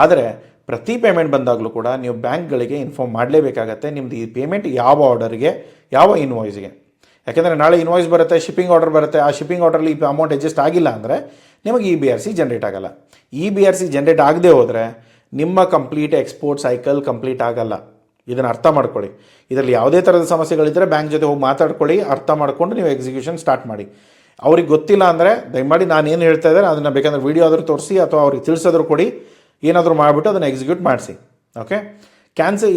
ಆದರೆ ಪ್ರತಿ ಪೇಮೆಂಟ್ ಬಂದಾಗಲೂ ಕೂಡ ನೀವು ಬ್ಯಾಂಕ್ಗಳಿಗೆ ಇನ್ಫಾರ್ಮ್ ಮಾಡಲೇಬೇಕಾಗತ್ತೆ ನಿಮ್ಮದು ಈ ಪೇಮೆಂಟ್ ಯಾವ ಆರ್ಡರ್ಗೆ, ಯಾವ ಇನ್ವಾಯ್ಸ್ಗೆ. ಯಾಕೆಂದರೆ ನಾಳೆ ಇನ್ವಾಯ್ಸ್ ಬರುತ್ತೆ, ಶಿಪ್ಪಿಂಗ್ ಆರ್ಡರ್ ಬರುತ್ತೆ, ಆ ಶಿಪ್ಪಿಂಗ್ ಆರ್ಡರ್ಲಿ ಈ ಅಮೌಂಟ್ ಅಡ್ಜಸ್ಟ್ ಆಗಿಲ್ಲ ಅಂದರೆ ನಿಮಗೆ EBRC ಜನ್ರೇಟ್ ಆಗಲ್ಲ. EBRC ಜನ್ರೇಟ್ ಆಗದೆ ಹೋದರೆ ನಿಮ್ಮ ಕಂಪ್ಲೀಟ್ ಎಕ್ಸ್ಪೋರ್ಟ್ ಸೈಕಲ್ ಕಂಪ್ಲೀಟ್ ಆಗಲ್ಲ. ಇದನ್ನು ಅರ್ಥ ಮಾಡ್ಕೊಳ್ಳಿ. ಇದರಲ್ಲಿ ಯಾವುದೇ ಥರದ ಸಮಸ್ಯೆಗಳಿದ್ದರೆ ಬ್ಯಾಂಕ್ ಜೊತೆ ಹೋಗಿ ಮಾತಾಡ್ಕೊಳ್ಳಿ, ಅರ್ಥ ಮಾಡಿಕೊಂಡು ನೀವು ಎಕ್ಸಿಕ್ಯೂಷನ್ ಸ್ಟಾರ್ಟ್ ಮಾಡಿ. ಅವ್ರಿಗೆ ಗೊತ್ತಿಲ್ಲ ಅಂದರೆ ದಯಮಾಡಿ ನಾನು ಏನು ಹೇಳ್ತಾ ಇದ್ದಾರೆ ಅದನ್ನು ಬೇಕಂದ್ರೆ ವೀಡಿಯೋ ಆದರೂ ತೋರಿಸಿ ಅಥವಾ ಅವ್ರಿಗೆ ತಿಳಿಸೋದ್ರು ಕೊಡಿ, ಏನಾದರೂ ಮಾಡಿಬಿಟ್ಟು ಅದನ್ನು ಎಕ್ಸಿಕ್ಯೂಟ್ ಮಾಡಿಸಿ. ಓಕೆ,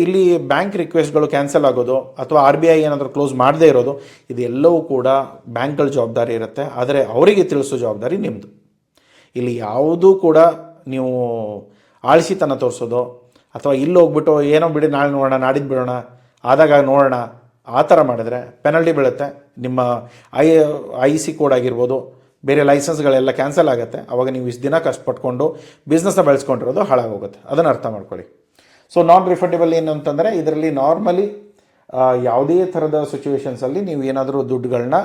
ಇಲ್ಲಿ ಬ್ಯಾಂಕ್ ರಿಕ್ವೆಸ್ಟ್ಗಳು ಕ್ಯಾನ್ಸಲ್ ಆಗೋದು ಅಥವಾ RBI ಏನಾದರೂ ಕ್ಲೋಸ್ ಮಾಡದೇ ಇರೋದು, ಇದೆಲ್ಲವೂ ಕೂಡ ಬ್ಯಾಂಕ್ಗಳ ಜವಾಬ್ದಾರಿ ಇರುತ್ತೆ. ಆದರೆ ಅವರಿಗೆ ತಿಳಿಸೋ ಜವಾಬ್ದಾರಿ ನಿಮ್ಮದು. ಇಲ್ಲಿ ಯಾವುದೂ ಕೂಡ ನೀವು ಆಳಿಸಿತನ ತೋರಿಸೋದು ಅಥವಾ ಇಲ್ಲಿ ಹೋಗ್ಬಿಟ್ಟು ಏನೋ ಬಿಡಿ ನಾಳೆ ನೋಡೋಣ, ನಾಡಿದ್ದು ಬಿಡೋಣ, ಆದಾಗ ನೋಡೋಣ, ಆ ಥರ ಮಾಡಿದ್ರೆ ಪೆನಲ್ಟಿ ಬೀಳುತ್ತೆ. ನಿಮ್ಮ IC ಕೋಡ್ ಆಗಿರ್ಬೋದು, ಬೇರೆ ಲೈಸೆನ್ಸ್ಗಳೆಲ್ಲ ಕ್ಯಾನ್ಸಲ್ ಆಗುತ್ತೆ. ಆವಾಗ ನೀವು ಇಷ್ಟು ದಿನ ಕಷ್ಟಪಟ್ಕೊಂಡು ಬಿಸ್ನೆಸ್ನ ಬೆಳೆಸ್ಕೊಂಡಿರೋದು ಹಾಳಾಗೋಗುತ್ತೆ. ಅದನ್ನು ಅರ್ಥ ಮಾಡ್ಕೊಳ್ಳಿ. ಸೊ ನಾನ್ ರಿಫಂಡೇಬಲ್ ಏನು ಅಂತಂದರೆ ಇದರಲ್ಲಿ ನಾರ್ಮಲಿ ಯಾವುದೇ ಥರದ ಸಿಚುವೇಷನ್ಸಲ್ಲಿ ನೀವು ಏನಾದರೂ ದುಡ್ಡುಗಳನ್ನ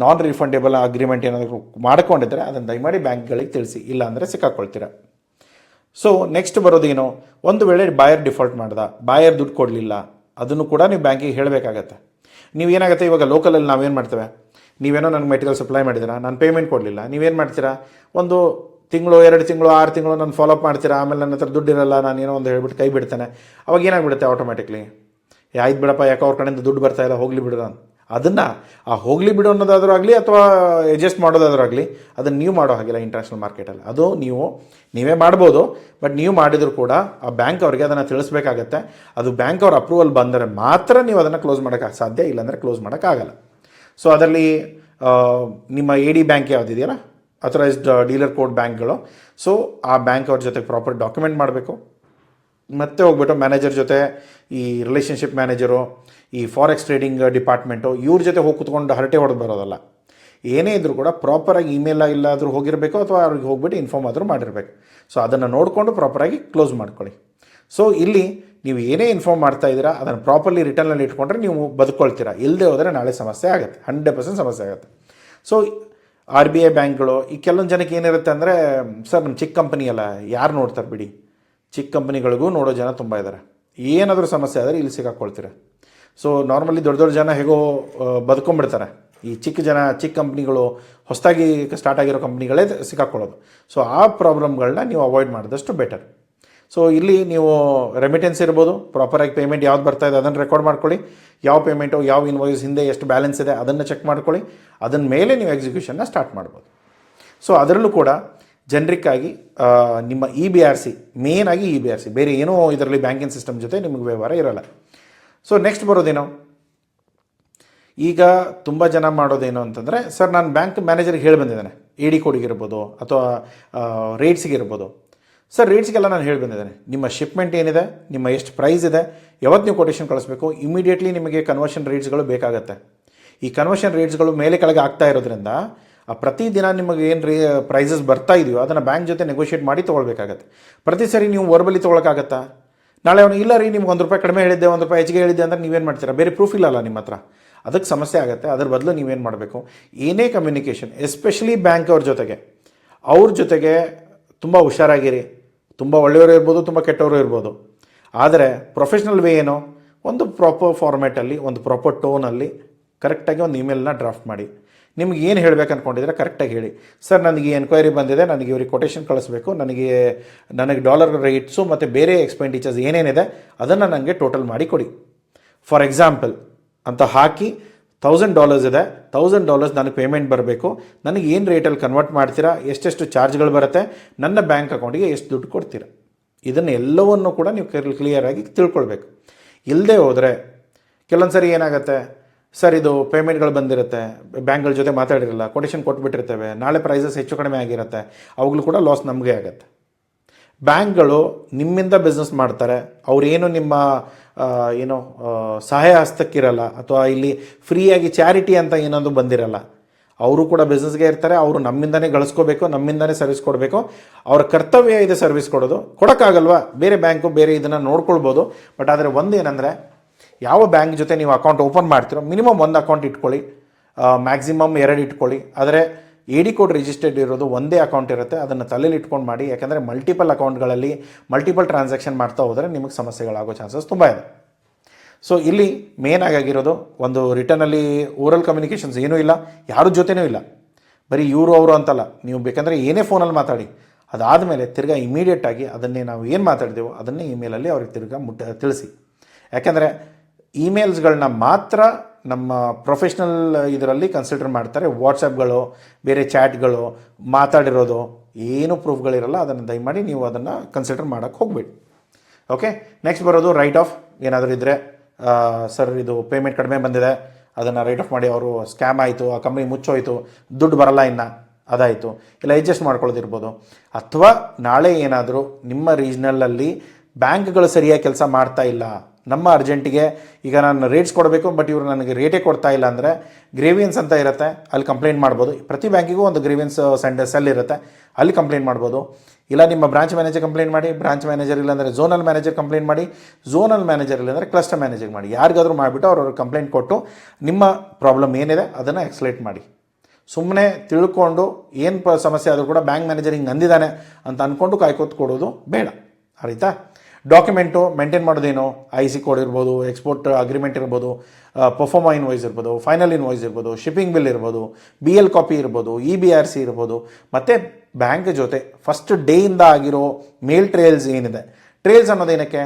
ನಾನ್ ರಿಫಂಡೇಬಲ್ ಅಗ್ರಿಮೆಂಟ್ ಏನಾದರೂ ಮಾಡ್ಕೊಂಡಿದ್ರೆ ಅದನ್ನು ದಯಮಾಡಿ ಬ್ಯಾಂಕ್ಗಳಿಗೆ ತಿಳಿಸಿ, ಇಲ್ಲ ಅಂದರೆ ಸಿಕ್ಕಾಕೊಳ್ತೀರ. ಸೊ ನೆಕ್ಸ್ಟ್ ಬರೋದೇನು, ಒಂದು ವೇಳೆ ಬಾಯರ್ ಡಿಫಾಲ್ಟ್ ಮಾಡ್ದ, ಬಾಯರ್ ದುಡ್ಡು ಕೊಡಲಿಲ್ಲ, ಅದನ್ನು ಕೂಡ ನೀವು ಬ್ಯಾಂಕಿಗೆ ಹೇಳಬೇಕಾಗತ್ತೆ. ನೀವೇನಾಗುತ್ತೆ, ಇವಾಗ ಲೋಕಲಲ್ಲಿ ನಾವೇನು ಮಾಡ್ತೇವೆ, ನೀವೇನೋ ನನಗೆ ಮೆಟೀರಿಯಲ್ ಸಪ್ಲೈ ಮಾಡಿದ್ದೀರಾ, ನಾನು ಪೇಮೆಂಟ್ ಕೊಡಲಿಲ್ಲ, ನೀವೇನು ಮಾಡ್ತೀರಾ, ಒಂದು ತಿಂಗಳು, 2 ತಿಂಗಳು, 6 ತಿಂಗಳು ನಾನು ಫಾಲೋಅಪ್ ಮಾಡ್ತೀರಾ. ಆಮೇಲೆ ನನ್ನ ಹತ್ರ ದುಡ್ಡಿರಲ್ಲ, ನಾನು ಏನೋ ಒಂದು ಹೇಳ್ಬಿಟ್ಟು ಕೈ ಬಿಡ್ತೇನೆ. ಅವಾಗ ಏನಾಗ್ಬಿಡುತ್ತೆ, ಆಟೋಮೆಟಿಕ್ಲಿ ಆಯ್ತು ಬಿಡಪ್ಪ, ಯಾಕೆ ಅವ್ರ ಕಡೆಯಿಂದ ದುಡ್ಡು ಬರ್ತಾ ಇಲ್ಲ, ಹೋಗಲಿ ಬಿಡೋಣ. ಅದನ್ನು ಹೋಗಲಿ ಬಿಡು ಅನ್ನೋದಾದರೂ ಆಗಲಿ ಅಥವಾ ಅಡ್ಜಸ್ಟ್ ಮಾಡೋದಾದ್ರೂ ಆಗಲಿ ಅದನ್ನು ನೀವು ಮಾಡೋ ಹಾಗಿಲ್ಲ ಇಂಟರ್ನ್ಯಾಷನಲ್ ಮಾರ್ಕೆಟಲ್ಲಿ. ಅದು ನೀವೇ ಮಾಡ್ಬೋದು, ಬಟ್ ನೀವು ಮಾಡಿದರೂ ಕೂಡ ಆ ಬ್ಯಾಂಕ್ ಅವ್ರಿಗೆ ಅದನ್ನು ತಿಳಿಸ್ಬೇಕಾಗತ್ತೆ. ಅದು ಬ್ಯಾಂಕ್ ಅವ್ರ ಅಪ್ರೂವಲ್ ಬಂದರೆ ಮಾತ್ರ ನೀವು ಅದನ್ನು ಕ್ಲೋಸ್ ಮಾಡೋಕ್ಕೆ ಸಾಧ್ಯ, ಇಲ್ಲಾಂದರೆ ಕ್ಲೋಸ್ ಮಾಡೋಕ್ಕಾಗಲ್ಲ. ಸೊ ಅದರಲ್ಲಿ ನಿಮ್ಮ AD ಬ್ಯಾಂಕ್ ಯಾವುದಿದೆಯಲ್ಲ, ಅಥರೈಸ್ಡ್ ಡೀಲರ್ ಕೋಡ್ ಬ್ಯಾಂಕ್ಗಳು, ಸೊ ಆ ಬ್ಯಾಂಕ್ ಅವ್ರ ಜೊತೆ ಪ್ರಾಪರ್ ಡಾಕ್ಯುಮೆಂಟ್ ಮಾಡಬೇಕು. ಮತ್ತೆ ಹೋಗ್ಬಿಟ್ಟು ಮ್ಯಾನೇಜರ್ ಜೊತೆ, ಈ ರಿಲೇಷನ್ಶಿಪ್ ಮ್ಯಾನೇಜರು, ಈ ಫಾರೆಕ್ಸ್ ಟ್ರೇಡಿಂಗ್ ಡಿಪಾರ್ಟ್ಮೆಂಟು, ಇವ್ರ ಜೊತೆ ಹೋಗಿ ಕೂತ್ಕೊಂಡು ಹರಟೆ ಹೊಡೆದು ಬರೋದಲ್ಲ. ಏನೇ ಇದ್ದರೂ ಕೂಡ ಪ್ರಾಪರಾಗಿ ಇಮೇಲ್ ಇಲ್ಲಾದರೂ ಹೋಗಿರಬೇಕು ಅಥವಾ ಅವ್ರಿಗೆ ಹೋಗ್ಬಿಟ್ಟು ಇನ್ಫಾರ್ಮ್ ಆದರೂ ಮಾಡಿರಬೇಕು. ಸೊ ಅದನ್ನು ನೋಡಿಕೊಂಡು ಪ್ರಾಪರಾಗಿ ಕ್ಲೋಸ್ ಮಾಡ್ಕೊಳ್ಳಿ. ಸೊ ಇಲ್ಲಿ ನೀವು ಏನೇ ಇನ್ಫಾರ್ಮ್ ಮಾಡ್ತಾ ಇದ್ದೀರಾ ಅದನ್ನು ಪ್ರಾಪರ್ಲಿ ರಿಟರ್ನಲ್ಲಿ ಇಟ್ಕೊಂಡ್ರೆ ನೀವು ಬದುಕೊಳ್ತೀರಾ. ಇಲ್ಲದೆ ಹೋದರೆ ನಾಳೆ ಸಮಸ್ಯೆ ಆಗುತ್ತೆ, 100% ಸಮಸ್ಯೆ ಆಗುತ್ತೆ. ಸೊ RBI ಬ್ಯಾಂಕ್ಗಳು ಈ ಕೆಲವೊಂದು ಜನಕ್ಕೆ ಏನಿರುತ್ತೆ ಅಂದರೆ, ಸರ್ ನಮ್ಮ ಚಿಕ್ಕ ಕಂಪನಿ ಅಲ್ಲ, ಯಾರು ನೋಡ್ತಾರೆ ಬಿಡಿ, ಚಿಕ್ಕ ಕಂಪನಿಗಳಿಗೂ ನೋಡೋ ಜನ ತುಂಬ ಇದ್ದಾರೆ. ಏನಾದರೂ ಸಮಸ್ಯೆ ಆದರೆ ಇಲ್ಲಿ ಸಿಕ್ಕಾಕ್ಕೊಳ್ತೀರ. ಸೊ ನಾರ್ಮಲಿ ದೊಡ್ಡ ದೊಡ್ಡ ಜನ ಹೇಗೋ ಬದುಕೊಂಡ್ಬಿಡ್ತಾರೆ. ಈ ಚಿಕ್ಕ ಕಂಪ್ನಿಗಳು, ಹೊಸದಾಗಿ ಸ್ಟಾರ್ಟ್ ಆಗಿರೋ ಕಂಪ್ನಿಗಳೇ ಸಿಕ್ಕಾಕ್ಕೊಳ್ಳೋದು. ಸೊ ಆ ಪ್ರಾಬ್ಲಮ್ಗಳನ್ನ ನೀವು ಅವಾಯ್ಡ್ ಮಾಡಿದಷ್ಟು ಬೆಟರ್. ಸೊ ಇಲ್ಲಿ ನೀವು ರೆಮಿಟೆನ್ಸ್ ಇರ್ಬೋದು, ಪ್ರಾಪರಾಗಿ ಪೇಮೆಂಟ್ ಯಾವ್ದು ಬರ್ತಾ ಇದೆ ಅದನ್ನು ರೆಕಾರ್ಡ್ ಮಾಡ್ಕೊಳ್ಳಿ. ಯಾವ ಪೇಮೆಂಟು, ಯಾವ ಇನ್ವಾಯ್ಸ್ ಹಿಂದೆ ಎಷ್ಟು ಬ್ಯಾಲೆನ್ಸ್ ಇದೆ ಅದನ್ನು ಚೆಕ್ ಮಾಡ್ಕೊಳ್ಳಿ. ಅದನ್ನ ಮೇಲೆ ನೀವು ಎಕ್ಸಿಕ್ಯೂಷನ್ನ ಸ್ಟಾರ್ಟ್ ಮಾಡ್ಬೋದು. ಸೊ ಅದರಲ್ಲೂ ಕೂಡ ಜನರಿಕ್ ಆಗಿ ನಿಮ್ಮ EBRC, ಮೇಯ್ನಾಗಿ EBRC, ಬೇರೆ ಏನೋ ಇದರಲ್ಲಿ ಬ್ಯಾಂಕಿಂಗ್ ಸಿಸ್ಟಮ್ ಜೊತೆ ನಿಮಗೆ ವ್ಯವಹಾರ ಇರೋಲ್ಲ. ಸೊ ನೆಕ್ಸ್ಟ್ ಬರೋದೇನೋ, ಈಗ ತುಂಬ ಜನ ಮಾಡೋದೇನು ಅಂತಂದರೆ, ಸರ್ ನಾನು ಬ್ಯಾಂಕ್ ಮ್ಯಾನೇಜರ್ಗೆ ಹೇಳಿ ಬಂದಿದ್ದೇನೆ, AD ಕೋಡಿಗಿರ್ಬೋದು ಅಥವಾ ರೇಟ್ಸಿಗಿರ್ಬೋದು. ಸರ್ ರೇಟ್ಸ್ಗೆಲ್ಲ ನಾನು ಹೇಳಿ ಬಂದಿದ್ದೇನೆ, ನಿಮ್ಮ ಶಿಪ್ಮೆಂಟ್ ಏನಿದೆ, ನಿಮ್ಮ ಎಷ್ಟು ಪ್ರೈಸ್ ಇದೆ, ಯಾವತ್ತು ನೀವು ಕೊಟೇಶನ್ ಕಳಿಸ್ಬೇಕು, ಇಮಿಡಿಯೇಟ್ಲಿ ನಿಮಗೆ ಕನ್ವರ್ಷನ್ ರೇಟ್ಸ್ಗಳು ಬೇಕಾಗುತ್ತೆ. ಈ ಕನ್ವರ್ಷನ್ ರೇಟ್ಸ್ಗಳು ಮೇಲೆ ಕೆಳಗೆ ಆಗ್ತಾ ಇರೋದ್ರಿಂದ ಪ್ರತಿದಿನ ನಿಮಗೆ ಏನು ಪ್ರೈಸಸ್ ಬರ್ತಾ ಇದೆಯೋ ಅದನ್ನು ಬ್ಯಾಂಕ್ ಜೊತೆ ನೆಗೋಷಿಯೇಟ್ ಮಾಡಿ ತೊಗೊಳ್ಬೇಕಾಗತ್ತೆ. ಪ್ರತಿ ಸರಿ ನೀವು ವರ್ಬಲಿ ತೊಗೊಳಕ್ಕಾಗತ್ತಾ? ನಾಳೆ ಅವನು ಇಲ್ಲ ರೀ ನಿಮ್ಗೆ ₹1 ಕಡಿಮೆ ಹೇಳಿದ್ದೆ, ₹1 ಹೆಚ್ಚಿಗೆ ಹೇಳಿದ್ದೆ ಅಂದರೆ ನೀವೇನು ಮಾಡ್ತೀರಾ? ಬೇರೆ ಪ್ರೂಫ್ ಇಲ್ಲಲ್ಲ ನಿಮ್ಮ ಹತ್ರ, ಅದಕ್ಕೆ ಸಮಸ್ಯೆ ಆಗುತ್ತೆ. ಅದ್ರ ಬದಲು ನೀವೇನು ಮಾಡಬೇಕು, ಏನೇ ಕಮ್ಯುನಿಕೇಷನ್, ಎಸ್ಪೆಷಲಿ ಬ್ಯಾಂಕ್ ಅವ್ರ ಜೊತೆಗೆ ತುಂಬ ಹುಷಾರಾಗಿರಿ. ತುಂಬ ಒಳ್ಳೆಯವರು ಇರ್ಬೋದು, ತುಂಬ ಕೆಟ್ಟವರು ಇರ್ಬೋದು. ಆದರೆ ಪ್ರೊಫೆಷ್ನಲ್ ವೇ ಏನೋ, ಒಂದು ಪ್ರಾಪರ್ ಫಾರ್ಮ್ಯಾಟಲ್ಲಿ, ಒಂದು ಪ್ರಾಪರ್ ಟೋನಲ್ಲಿ ಕರೆಕ್ಟಾಗಿ ಒಂದು ಇಮೇಲ್ನ ಡ್ರಾಫ್ಟ್ ಮಾಡಿ. ನಿಮ್ಗೆ ಏನು ಹೇಳಬೇಕು ಅಂದ್ಕೊಂಡಿದ್ರೆ ಕರೆಕ್ಟಾಗಿ ಹೇಳಿ. ಸರ್ ನನಗೆ ಎನ್ಕ್ವೈರಿ ಬಂದಿದೆ, ನನಗೆ ಇವ್ರಿಗೆ ಕೊಟೇಶನ್ ಕಳಿಸ್ಬೇಕು, ನನಗೆ ಡಾಲರ್ ರೇಟ್ಸು ಮತ್ತು ಬೇರೆ ಎಕ್ಸ್ಪೆಂಡಿಚರ್ಸ್ ಏನೇನಿದೆ ಅದನ್ನು ನನಗೆ ಟೋಟಲ್ ಮಾಡಿ ಕೊಡಿ. ಫಾರ್ ಎಕ್ಸಾಂಪಲ್ ಅಂತ ಹಾಕಿ, $1,000 ಇದೆ, $1,000 ನನಗೆ ಪೇಮೆಂಟ್ ಬರಬೇಕು, ನನಗೆ ಏನು ರೇಟಲ್ಲಿ ಕನ್ವರ್ಟ್ ಮಾಡ್ತೀರಾ, ಎಷ್ಟೆಷ್ಟು ಚಾರ್ಜ್ಗಳು ಬರುತ್ತೆ, ನನ್ನ ಬ್ಯಾಂಕ್ ಅಕೌಂಟಿಗೆ ಎಷ್ಟು ದುಡ್ಡು ಕೊಡ್ತೀರಾ, ಇದನ್ನು ಎಲ್ಲವನ್ನೂ ಕೂಡ ನೀವು ಕ್ಲಿಯರಾಗಿ ತಿಳ್ಕೊಳ್ಬೇಕು. ಇಲ್ಲದೆ ಹೋದರೆ ಕೆಲವೊಂದು ಸರಿ ಏನಾಗುತ್ತೆ, ಸರ್ ಇದು ಪೇಮೆಂಟ್ಗಳು ಬಂದಿರುತ್ತೆ, ಬ್ಯಾಂಕ್ಗಳ ಜೊತೆ ಮಾತಾಡಿರಲ್ಲ, ಕೊಟೇಶನ್ ಕೊಟ್ಬಿಟ್ಟಿರ್ತೇವೆ, ನಾಳೆ ಪ್ರೈಸಸ್ ಹೆಚ್ಚು ಕಡಿಮೆ ಆಗಿರುತ್ತೆ, ಅವುಗಳು ಕೂಡ ಲಾಸ್ ನಮಗೆ ಆಗುತ್ತೆ. ಬ್ಯಾಂಕ್ಗಳು ನಿಮ್ಮಿಂದ ಬಿಸ್ನೆಸ್ ಮಾಡ್ತಾರೆ, ಅವರೇನು ನಿಮ್ಮ ಸಹಾಯ ಹಸ್ತಕ್ಕಿರಲ್ಲ, ಅಥವಾ ಇಲ್ಲಿ ಫ್ರೀಯಾಗಿ ಚಾರಿಟಿ ಅಂತ ಏನೊಂದು ಬಂದಿರಲ್ಲ. ಅವರು ಕೂಡ ಬಿಸ್ನೆಸ್ಗೆ ಇರ್ತಾರೆ, ಅವರು ನಮ್ಮಿಂದನೇ ಗಳಿಸ್ಕೋಬೇಕು, ನಮ್ಮಿಂದನೇ ಸರ್ವಿಸ್ ಕೊಡಬೇಕು, ಅವ್ರ ಕರ್ತವ್ಯ ಇದೆ ಸರ್ವಿಸ್ ಕೊಡೋದು. ಕೊಡೋಕ್ಕಾಗಲ್ವಾ, ಬೇರೆ ಬ್ಯಾಂಕು ಬೇರೆ ಇದನ್ನು ನೋಡ್ಕೊಳ್ಬೋದು. ಬಟ್ ಆದರೆ ಒಂದೇನೆಂದರೆ, ಯಾವ ಬ್ಯಾಂಕ್ ಜೊತೆ ನೀವು ಅಕೌಂಟ್ ಓಪನ್ ಮಾಡ್ತೀರೋ ಮಿನಿಮಮ್ ಒಂದು ಅಕೌಂಟ್ ಇಟ್ಕೊಳ್ಳಿ, ಮ್ಯಾಕ್ಸಿಮಮ್ 2 ಇಟ್ಕೊಳ್ಳಿ. ಆದರೆ AD ಕೋಡ್ ರಿಜಿಸ್ಟರ್ಡ್ ಇರೋದು ಒಂದೇ ಅಕೌಂಟ್ ಇರುತ್ತೆ, ಅದನ್ನು ತಲೆಯಲ್ಲಿ ಇಟ್ಕೊಂಡು ಮಾಡಿ. ಯಾಕಂದರೆ ಮಲ್ಟಿಪಲ್ ಅಕೌಂಟ್ಗಳಲ್ಲಿ ಮಲ್ಟಿಪಲ್ ಟ್ರಾನ್ಸಾಕ್ಷನ್ ಮಾಡ್ತಾ ಹೋದರೆ ನಿಮಗೆ ಸಮಸ್ಯೆಗಳಾಗೋ ಚಾನ್ಸಸ್ ತುಂಬ ಇದೆ. ಸೊ ಇಲ್ಲಿ ಮೇನ್ ಆಗಿರೋದು ಒಂದು ರಿಟರ್ನಲ್ಲಿ ಓರಲ್ ಕಮ್ಯುನಿಕೇಷನ್ಸ್ ಏನೂ ಇಲ್ಲ, ಯಾರ ಜೊತೆನೂ ಇಲ್ಲ, ಬರೀ ಇವರು ಅವರು ಅಂತಲ್ಲ. ನೀವು ಬೇಕಂದರೆ ಏನೇ ಫೋನಲ್ಲಿ ಮಾತಾಡಿ, ಅದಾದಮೇಲೆ ತಿರ್ಗಾ ಇಮಿಡಿಯೇಟಾಗಿ ಅದನ್ನೇ ನಾವು ಏನು ಮಾತಾಡಿದೆವೋ ಅದನ್ನೇ ಇಮೇಲಲ್ಲಿ ಅವ್ರಿಗೆ ತಿರ್ಗಾ ತಿಳಿಸಿ. ಯಾಕೆಂದರೆ ಇಮೇಲ್ಸ್ಗಳನ್ನ ಮಾತ್ರ ನಮ್ಮ ಪ್ರೊಫೆಷ್ನಲ್ ಇದರಲ್ಲಿ ಕನ್ಸಿಡರ್ ಮಾಡ್ತಾರೆ. ವಾಟ್ಸಪ್ಗಳು, ಬೇರೆ ಚಾಟ್ಗಳು, ಮಾತಾಡಿರೋದು ಏನೂ ಪ್ರೂಫ್ಗಳಿರಲ್ಲ. ಅದನ್ನು ದಯಮಾಡಿ ನೀವು ಅದನ್ನು ಕನ್ಸಿಡರ್ ಮಾಡೋಕ್ಕೆ ಹೋಗಬೇಡಿ. ಓಕೆ, ನೆಕ್ಸ್ಟ್ ಬರೋದು ರೈಟ್ ಆಫ್. ಏನಾದರೂ ಇದ್ದರೆ, ಸರ್ ಇದು ಪೇಮೆಂಟ್ ಕಡಿಮೆ ಬಂದಿದೆ, ಅದನ್ನು ರೈಟ್ ಆಫ್ ಮಾಡಿ, ಅವರು ಸ್ಕ್ಯಾಮ್ ಆಯಿತು, ಆ ಕಂಪ್ನಿ ಮುಚ್ಚೋಯ್ತು, ದುಡ್ಡು ಬರಲ್ಲ ಇನ್ನು, ಅದಾಯಿತು, ಇಲ್ಲ ಅಡ್ಜಸ್ಟ್ ಮಾಡ್ಕೊಳ್ಳೋದಿರ್ಬೋದು. ಅಥವಾ ನಾಳೆ ಏನಾದರೂ ನಿಮ್ಮ ರೀಜ್ನಲಲ್ಲಿ ಬ್ಯಾಂಕ್ಗಳು ಸರಿಯಾಗಿ ಕೆಲಸ ಮಾಡ್ತಾ ಇಲ್ಲ, ನಮ್ಮ ಅರ್ಜೆಂಟಿಗೆ ಈಗ ನಾನು ರೇಟ್ಸ್ ಕೊಡಬೇಕು ಬಟ್ ಇವರು ನನಗೆ ರೇಟೇ ಕೊಡ್ತಾ ಇಲ್ಲ ಅಂದರೆ ಗ್ರೇವಿಯನ್ಸ್ ಅಂತ ಇರುತ್ತೆ, ಅಲ್ಲಿ ಕಂಪ್ಲೇಂಟ್ ಮಾಡ್ಬೋದು. ಪ್ರತಿ ಬ್ಯಾಂಕಿಗೂ ಒಂದು ಗ್ರೇವಿಯನ್ಸ್ ಸೆಲ್ ಇರುತ್ತೆ, ಅಲ್ಲಿ ಕಂಪ್ಲೇಂಟ್ ಮಾಡ್ಬೋದು. ಇಲ್ಲ ನಿಮ್ಮ ಬ್ರಾಂಚ್ ಮ್ಯಾನೇಜರ್ ಕಂಪ್ಲೇಂಟ್ ಮಾಡಿ, ಬ್ರಾಂಚ್ ಮ್ಯಾನೇಜರ್ ಇಲ್ಲಾಂದರೆ ಝೋನಲ್ ಮ್ಯಾನೇಜರ್ ಕಂಪ್ಲೇಂಟ್ ಮಾಡಿ, ಝೋನಲ್ ಮ್ಯಾನೇಜರ್ ಇಲ್ಲಾಂದರೆ ಕ್ಲಸ್ಟರ್ ಮ್ಯಾನೇಜರ್ ಮಾಡಿ. ಯಾರಿಗಾದರೂ ಮಾಡಿಬಿಟ್ಟು ಅವ್ರವ್ರ ಕಂಪ್ಲೇಂಟ್ ಕೊಟ್ಟು ನಿಮ್ಮ ಪ್ರಾಬ್ಲಮ್ ಏನಿದೆ ಅದನ್ನು ಎಕ್ಸ್ಪ್ಲೇಟ್ ಮಾಡಿ. ಸುಮ್ಮನೆ ತಿಳ್ಕೊಂಡು ಏನು ಸಮಸ್ಯೆ ಆದರೂ ಕೂಡ ಬ್ಯಾಂಕ್ ಮ್ಯಾನೇಜರ್ ಹಿಂಗೆ ಅಂದಿದ್ದಾನೆ ಅಂತ ಅಂದ್ಕೊಂಡು ಕಾಯ್ಕೋತ್ ಕೊಡೋದು ಬೇಡ. ಆಯಿತಾ? ಡಾಕ್ಯುಮೆಂಟು ಮೇಂಟೈನ್ ಮಾಡೋದೇನು, IC ಕೋಡ್ ಇರ್ಬೋದು, ಎಕ್ಸ್ಪೋರ್ಟ್ ಅಗ್ರಿಮೆಂಟ್ ಇರ್ಬೋದು, ಪರ್ಫಾರ್ಮಾ ಇನ್ವಾಯ್ಸ್ ಇರ್ಬೋದು, ಫೈನಲ್ ಇನ್ವಾಯ್ಸ್ ಇರ್ಬೋದು, ಶಿಪ್ಪಿಂಗ್ ಬಿಲ್ ಇರ್ಬೋದು, BL ಕಾಪಿ ಇರ್ಬೋದು, EBRC ಇರ್ಬೋದು, ಮತ್ತು ಬ್ಯಾಂಕ್ ಜೊತೆ ಫಸ್ಟ್ ಡೇಯಿಂದ ಆಗಿರೋ ಮೇಲ್ ಟ್ರೇಲ್ಸ್ ಏನಿದೆ. ಟ್ರೇಲ್ಸ್ ಅನ್ನೋದೇನಕ್ಕೆ,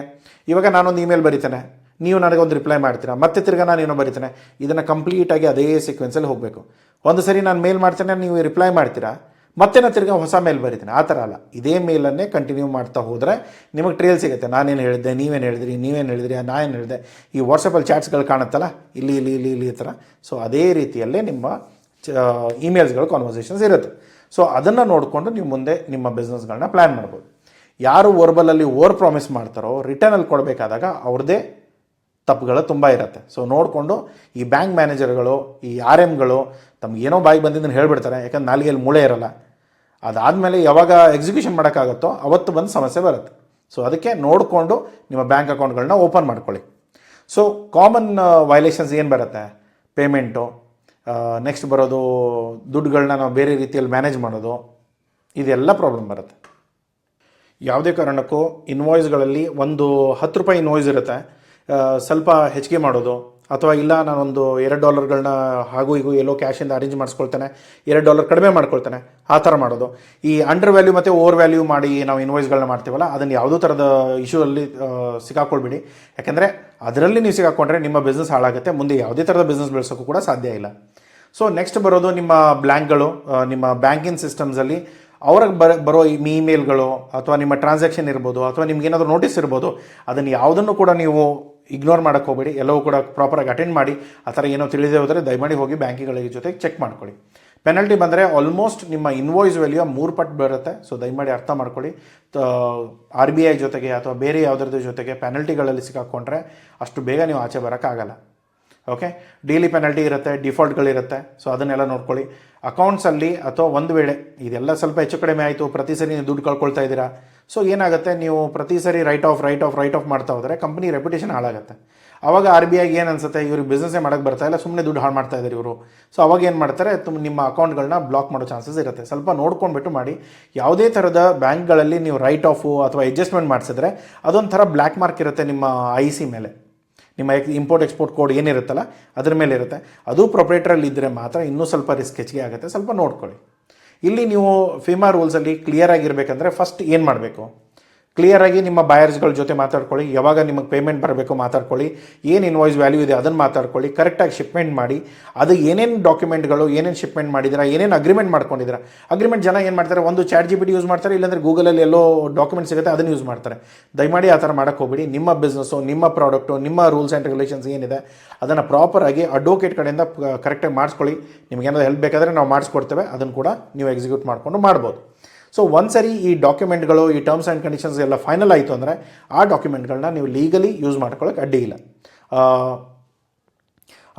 ಇವಾಗ ನಾನೊಂದು ಇಮೇಲ್ ಬರೀತೇನೆ, ನೀವು ನನಗೊಂದು ರಿಪ್ಲೈ ಮಾಡ್ತೀರಾ, ಮತ್ತೆ ತಿರ್ಗಾ ನಾನು ಏನೋ ಬರೀತೇನೆ, ಇದನ್ನು ಕಂಪ್ಲೀಟಾಗಿ ಅದೇ ಸೀಕ್ವೆನ್ಸಲ್ಲಿ ಹೋಗಬೇಕು. ಒಂದು ಸರಿ ನಾನು ಮೇಲ್ ಮಾಡ್ತೇನೆ, ನೀವು ರಿಪ್ಲೈ ಮಾಡ್ತೀರಾ, ಮತ್ತೆ ನಾನು ತಿರ್ಗಾ ಹೊಸ ಮೇಲ್ ಬರೀತೀನಿ, ಆ ಥರ ಅಲ್ಲ. ಇದೇ ಮೇಲನ್ನೇ ಕಂಟಿನ್ಯೂ ಮಾಡ್ತಾ ಹೋದರೆ ನಿಮಗೆ ಟ್ರೇಲ್ ಸಿಗುತ್ತೆ. ನಾನೇನು ಹೇಳಿದೆ, ನೀವೇನು ಹೇಳಿದ್ರಿ, ನಾ ಏನು ಹೇಳಿದೆ, ಈ ವಾಟ್ಸಪ್ಪಲ್ಲಿ ಚಾಟ್ಸ್ಗಳು ಕಾಣುತ್ತಲ್ಲ, ಇಲ್ಲಿ ಈ ಥರ. ಸೊ ಅದೇ ರೀತಿಯಲ್ಲೇ ನಿಮ್ಮ ಇಮೇಲ್ಸ್ಗಳು ಕಾನ್ವರ್ಸೇಷನ್ಸ್ ಇರುತ್ತೆ. ಸೊ ಅದನ್ನು ನೋಡಿಕೊಂಡು ನೀವು ಮುಂದೆ ನಿಮ್ಮ ಬಿಸ್ನೆಸ್ಗಳನ್ನ ಪ್ಲ್ಯಾನ್ ಮಾಡ್ಬೋದು. ಯಾರು ವರ್ಬಲಲ್ಲಿ ಓವರ್ ಪ್ರಾಮಿಸ್ ಮಾಡ್ತಾರೋ ರಿಟರ್ನಲ್ಲಿ ಕೊಡಬೇಕಾದಾಗ ಅವ್ರದ್ದೇ ತಪ್ಪುಗಳು ತುಂಬ ಇರುತ್ತೆ. ಸೊ ನೋಡಿಕೊಂಡು ಈ ಬ್ಯಾಂಕ್ ಮ್ಯಾನೇಜರ್ಗಳು, ಈ RMಗಳು ತಮಗೇನೋ ಬಾಯಿಗೆ ಬಂದಿದ್ದನ್ನು ಹೇಳ್ಬಿಡ್ತಾರೆ, ಯಾಕಂದ್ರೆ ನಾಲಿಗೆಯಲ್ಲಿ ಮೂಳೆ ಇರಲ್ಲ. ಅದಾದಮೇಲೆ ಯಾವಾಗ ಎಕ್ಸಿಕ್ಯೂಷನ್ ಮಾಡೋಕ್ಕಾಗುತ್ತೋ ಅವತ್ತು ಬಂದು ಸಮಸ್ಯೆ ಬರುತ್ತೆ. ಸೊ ಅದಕ್ಕೆ ನೋಡಿಕೊಂಡು ನಿಮ್ಮ ಬ್ಯಾಂಕ್ ಅಕೌಂಟ್ಗಳನ್ನ ಓಪನ್ ಮಾಡ್ಕೊಳ್ಳಿ. ಸೊ ಕಾಮನ್ ವೈಲೇಷನ್ಸ್ ಏನು ಬರುತ್ತೆ, ಪೇಮೆಂಟು, ನೆಕ್ಸ್ಟ್ ಬರೋದು ದುಡ್ಡುಗಳನ್ನ ನಾವು ಬೇರೆ ರೀತಿಯಲ್ಲಿ ಮ್ಯಾನೇಜ್ ಮಾಡೋದು, ಇದೆಲ್ಲ ಪ್ರಾಬ್ಲಮ್ ಬರುತ್ತೆ. ಯಾವುದೇ ಕಾರಣಕ್ಕೂ ಇನ್ವಾಯ್ಸ್ಗಳಲ್ಲಿ ಒಂದು ₹10 ಇನ್ವಾಯ್ಸ್ ಇರುತ್ತೆ, ಸ್ವಲ್ಪ ಹೆಚ್ಚಿಗೆ ಮಾಡೋದು, ಅಥವಾ ಇಲ್ಲ ನಾನೊಂದು $2 ಹಾಗೂ ಈಗ ಎಲ್ಲೋ ಕ್ಯಾಶಿಂದ ಅರೇಂಜ್ ಮಾಡಿಸ್ಕೊಳ್ತೇನೆ, $2 ಕಡಿಮೆ ಮಾಡ್ಕೊಳ್ತೇನೆ, ಆ ಥರ ಮಾಡೋದು. ಈ ಅಂಡರ್ ವ್ಯಾಲ್ಯೂ ಮತ್ತು ಓವರ್ ವ್ಯಾಲ್ಯೂ ಮಾಡಿ ನಾವು ಇನ್ವಾಯ್ಸ್ಗಳನ್ನ ಮಾಡ್ತೀವಲ್ಲ, ಅದನ್ನು ಯಾವುದೋ ಥರದ ಇಶ್ಯೂ ಅಲ್ಲಿ ಸಿಕ್ಕಾಕೊಳ್ಬೇಡಿ. ಯಾಕೆಂದರೆ ಅದರಲ್ಲಿ ನೀವು ಸಿಕ್ಕಾಕೊಂಡ್ರೆ ನಿಮ್ಮ ಬಿಸ್ನೆಸ್ ಹಾಳಾಗುತ್ತೆ, ಮುಂದೆ ಯಾವುದೇ ಥರದ ಬಿಸ್ನೆಸ್ ಬೆಳೆಸೋಕ್ಕೂ ಕೂಡ ಸಾಧ್ಯ ಇಲ್ಲ. ಸೊ ನೆಕ್ಸ್ಟ್ ಬರೋದು ನಿಮ್ಮ ಬ್ಲ್ಯಾಂಕ್ಗಳು, ನಿಮ್ಮ ಬ್ಯಾಂಕಿಂಗ್ ಸಿಸ್ಟಮ್ಸಲ್ಲಿ ಅವ್ರಿಗೆ ಬರೋ ಇಮೇಲ್ಗಳು ಅಥವಾ ನಿಮ್ಮ ಟ್ರಾನ್ಸಾಕ್ಷನ್ ಇರ್ಬೋದು, ಅಥವಾ ನಿಮ್ಗೇನಾದರೂ ನೋಟಿಸ್ ಇರ್ಬೋದು, ಅದನ್ನು ಯಾವುದನ್ನು ಕೂಡ ನೀವು ಇಗ್ನೋರ್ ಮಾಡೋಕ್ಕೆ ಹೋಗಬೇಡಿ. ಎಲ್ಲವೂ ಕೂಡ ಪ್ರಾಪರಾಗಿ ಅಟೆಂಡ್ ಮಾಡಿ. ಆ ಥರ ಏನೋ ತಿಳಿದೇ ಹೋದರೆ ದಯಮಾಡಿ ಹೋಗಿ ಬ್ಯಾಂಕಿಗಳ ಜೊತೆಗೆ ಚೆಕ್ ಮಾಡ್ಕೊಳ್ಳಿ. ಪೆನಲ್ಟಿ ಬಂದರೆ ಆಲ್ಮೋಸ್ಟ್ ನಿಮ್ಮ ಇನ್ವಾಯ್ಸ್ ವ್ಯಾಲ್ಯೂ 3 ಪಟ್ಟು ಬರುತ್ತೆ. ಸೊ ದಯಮಾಡಿ ಅರ್ಥ ಮಾಡ್ಕೊಳ್ಳಿ. RBI ಜೊತೆಗೆ ಅಥವಾ ಬೇರೆ ಯಾವುದ್ರದ್ದು ಜೊತೆಗೆ ಪೆನಲ್ಟಿಗಳಲ್ಲಿ ಸಿಕ್ಕಾಕೊಂಡ್ರೆ ಅಷ್ಟು ಬೇಗ ನೀವು ಆಚೆ ಬರೋಕ್ಕಾಗಲ್ಲ. ಓಕೆ, ಡೈಲಿ ಪೆನಲ್ಟಿ ಇರುತ್ತೆ, ಡಿಫಾಲ್ಟ್ಗಳಿರುತ್ತೆ. ಸೊ ಅದನ್ನೆಲ್ಲ ನೋಡ್ಕೊಳ್ಳಿ. ಅಕೌಂಟ್ಸಲ್ಲಿ ಅಥವಾ ಒಂದು ವೇಳೆ ಇದೆಲ್ಲ ಸ್ವಲ್ಪ ಹೆಚ್ಚು ಕಡಿಮೆ ಆಯಿತು, ಪ್ರತಿ ಸರಿ ನೀವು ದುಡ್ಡು ಕಳ್ಕೊಳ್ತಾ ಇದ್ದೀರಾ, ಸೊ ಏನಾಗುತ್ತೆ, ನೀವು ಪ್ರತಿ ಸರಿ ರೈಟ್ ಆಫ್ ಮಾಡ್ತಾ ಹೋದರೆ ಕಂಪ್ನಿ ರೆಪ್ಯುಟೇಷನ್ ಹಾಳಾಗುತ್ತೆ. ಆವಾಗ RBIಗೆ ಏನು ಅನ್ಸುತ್ತೆ, ಇವ್ರಿಗೆ ಬಿಸ್ನೆಸ್ಸೇ ಮಾಡೋಕ್ಕೆ ಬರ್ತಾ ಇಲ್ಲ, ಸುಮ್ಮನೆ ದುಡ್ಡು ಹಾಳು ಮಾಡ್ತಾ ಇದ್ದಾರೆ ಇವರು. ಸೊ ಅವಾಗ ಏನು ಮಾಡ್ತಾರೆ, ನಿಮ್ಮ ಅಕೌಂಟ್ಗಳನ್ನ ಬ್ಲಾಕ್ ಮಾಡೋ ಚಾನ್ಸಸ್ ಇರುತ್ತೆ. ಸ್ವಲ್ಪ ನೋಡ್ಕೊಂಡ್ಬಿಟ್ಟು ಮಾಡಿ. ಯಾವುದೇ ಥರದ ಬ್ಯಾಂಕ್ಗಳಲ್ಲಿ ನೀವು ರೈಟ್ ಆಫು ಅಥವಾ ಅಡ್ಜಸ್ಟ್ಮೆಂಟ್ ಮಾಡಿಸಿದ್ರೆ ಅದೊಂಥರ ಬ್ಲ್ಯಾಕ್ ಮಾರ್ಕ್ ಇರುತ್ತೆ ನಿಮ್ಮ IC ಮೇಲೆ. ನಿಮ್ಮ ಇಂಪೋರ್ಟ್ ಎಕ್ಸ್ಪೋರ್ಟ್ ಕೋಡ್ ಏನಿರುತ್ತಲ್ಲ ಅದ್ರ ಮೇಲೆ ಇರುತ್ತೆ. ಅದು ಪ್ರೊಪ್ರೈಟರಲ್ಲಿ ಇದ್ದರೆ ಮಾತ್ರ ಇನ್ನೂ ಸ್ವಲ್ಪ ರಿಸ್ಕ್ ಹೆಚ್ಚಿಗೆ ಆಗುತ್ತೆ. ಸ್ವಲ್ಪ ನೋಡ್ಕೊಳ್ಳಿ. ಇಲ್ಲಿ ನೀವು FEMA ರೂಲ್ಸಲ್ಲಿ ಕ್ಲಿಯರ್ ಆಗಿರಬೇಕಂದ್ರೆ ಫಸ್ಟ್ ಏನು ಮಾಡಬೇಕು, ಕ್ಲಿಯರಾಗಿ ನಿಮ್ಮ ಬಯರ್ಸ್ಗಳ ಜೊತೆ ಮಾತಾಡ್ಕೊಳ್ಳಿ. ಯಾವಾಗ ನಿಮಗೆ ಪೇಮೆಂಟ್ ಬರಬೇಕು ಮಾತಾಡ್ಕೊಳ್ಳಿ. ಏನು ಇನ್ವಾಯ್ಸ್ ವ್ಯಾಲ್ಯೂ ಇದೆ ಅದನ್ನು ಮಾತಾಡ್ಕೊಳ್ಳಿ. ಕರೆಕ್ಟಾಗಿ ಶಿಪ್ಮೆಂಟ್ ಮಾಡಿ. ಅದು ಏನೇನು ಡಾಕ್ಯುಮೆಂಟ್ಗಳು, ಏನೇನು ಶಿಪ್ಮೆಂಟ್ ಮಾಡಿದ್ದೀರಾ, ಏನೇನು ಅಗ್ರಿಮೆಂಟ್ ಮಾಡ್ಕೊಂಡಿದ್ದೀರಾ. ಅಗ್ರಿಮೆಂಟ್ ಜನ ಏನು ಮಾಡ್ತಾರೆ, ಒಂದು ChatGPT ಯೂಸ್ ಮಾಡ್ತಾರೆ, ಇಲ್ಲಾಂದರೆ ಗೂಗಲಲ್ಲಿ ಎಲ್ಲೋ ಡಾಕ್ಯುಮೆಂಟ್ ಸಿಗುತ್ತೆ ಅದನ್ನು ಯೂಸ್ ಮಾಡ್ತಾರೆ. ದಯಮಾಡಿ ಆ ಥರ ಮಾಡೋಕ್ಕೆ ಹೋಗ್ಬಿಡಿ. ನಿಮ್ಮ ಬಿಸ್ನೆಸ್ಸು, ನಿಮ್ಮ ಪ್ರಾಡಕ್ಟು, ನಿಮ್ಮ ರೂಲ್ಸ್ ಆ್ಯಂಡ್ ರೆಗ್ಯುಲೇಷನ್ಸ್ ಏನಿದೆ ಅದನ್ನು ಪ್ರಾಪರಾಗಿ ಅಡ್ವೊಕೇಟ್ ಕಡೆಯಿಂದ ಕರೆಕ್ಟಾಗಿ ಮಾಡಿಸ್ಕೊಳ್ಳಿ. ನಿಮಗೇನಾದ್ರು ಹೆಲ್ಪ್ ಬೇಕಾದರೆ ನಾವು ಮಾಡಿಸ್ಕೊಡ್ತೇವೆ, ಅದನ್ನು ಕೂಡ ನೀವು ಎಕ್ಸಿಕ್ಯೂಟ್ ಮಾಡಿಕೊಂಡು ಮಾಡ್ಬೋದು. ಸೊ ಒಂದು ಸರಿ ಈ ಡಾಕ್ಯುಮೆಂಟ್ಗಳು, ಈ ಟರ್ಮ್ಸ್ ಆ್ಯಂಡ್ ಕಂಡೀಷನ್ಸ್ ಎಲ್ಲ ಫೈನಲ್ ಆಯಿತು ಅಂದರೆ ಆ ಡಾಕ್ಯುಮೆಂಟ್ಗಳನ್ನ ನೀವು ಲೀಗಲಿ ಯೂಸ್ ಮಾಡ್ಕೊಳ್ಳೋಕೆ ಅಡ್ಡಿ ಇಲ್ಲ.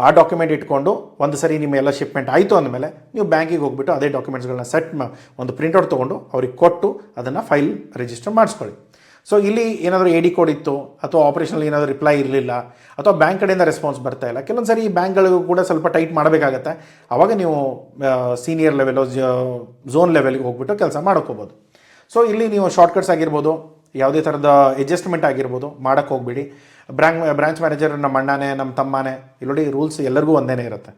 ಆ ಡಾಕ್ಯುಮೆಂಟ್ ಇಟ್ಕೊಂಡು ಒಂದು ಸರಿ ನಿಮ್ಮೆಲ್ಲ ಶಿಪ್ಮೆಂಟ್ ಆಯಿತು ಅಂದಮೇಲೆ ನೀವು ಬ್ಯಾಂಕಿಗೆ ಹೋಗ್ಬಿಟ್ಟು ಅದೇ ಡಾಕ್ಯುಮೆಂಟ್ಸ್ಗಳನ್ನ ಒಂದು ಪ್ರಿಂಟೌಟ್ ತೊಗೊಂಡು ಅವ್ರಿಗೆ ಕೊಟ್ಟು ಅದನ್ನು ಫೈಲ್ ರಿಜಿಸ್ಟರ್ ಮಾಡಿಸ್ಕೊಳ್ಳಿ. ಸೊ ಇಲ್ಲಿ ಏನಾದರೂ AD ಕೋಡ್ ಇತ್ತು ಅಥವಾ ಆಪರೇಷನಲ್ಲಿ ಏನಾದರೂ ರಿಪ್ಲೈ ಇರಲಿಲ್ಲ ಅಥವಾ ಬ್ಯಾಂಕ್ ಕಡೆಯಿಂದ ರೆಸ್ಪಾನ್ಸ್ ಬರ್ತಾ ಇಲ್ಲ, ಕೆಲವೊಂದು ಸಾರಿ ಈ ಬ್ಯಾಂಕ್ಗಳಿಗೂ ಕೂಡ ಸ್ವಲ್ಪ ಟೈಟ್ ಮಾಡಬೇಕಾಗತ್ತೆ. ಆವಾಗ ನೀವು ಸೀನಿಯರ್ ಲೆವೆಲು ಝೋನ್ ಲೆವೆಲ್ಗೆ ಹೋಗ್ಬಿಟ್ಟು ಕೆಲಸ ಮಾಡ್ಕೋಬೋದು. ಸೊ ಇಲ್ಲಿ ನೀವು ಶಾರ್ಟ್ಕಟ್ಸ್ ಆಗಿರ್ಬೋದು, ಯಾವುದೇ ಥರದ ಅಡ್ಜಸ್ಟ್ಮೆಂಟ್ ಆಗಿರ್ಬೋದು ಮಾಡೋಕ್ಕೆ ಹೋಗ್ಬಿಡಿ. ಬ್ರಾಂಚ್ ಮ್ಯಾನೇಜರ್ ನಮ್ಮ ಅಣ್ಣನೇ ನಮ್ಮ ತಮ್ಮನೇ, ಇಲ್ಲಿ ರೂಲ್ಸ್ ಎಲ್ಲರಿಗೂ ಒಂದೇ ಇರುತ್ತೆ.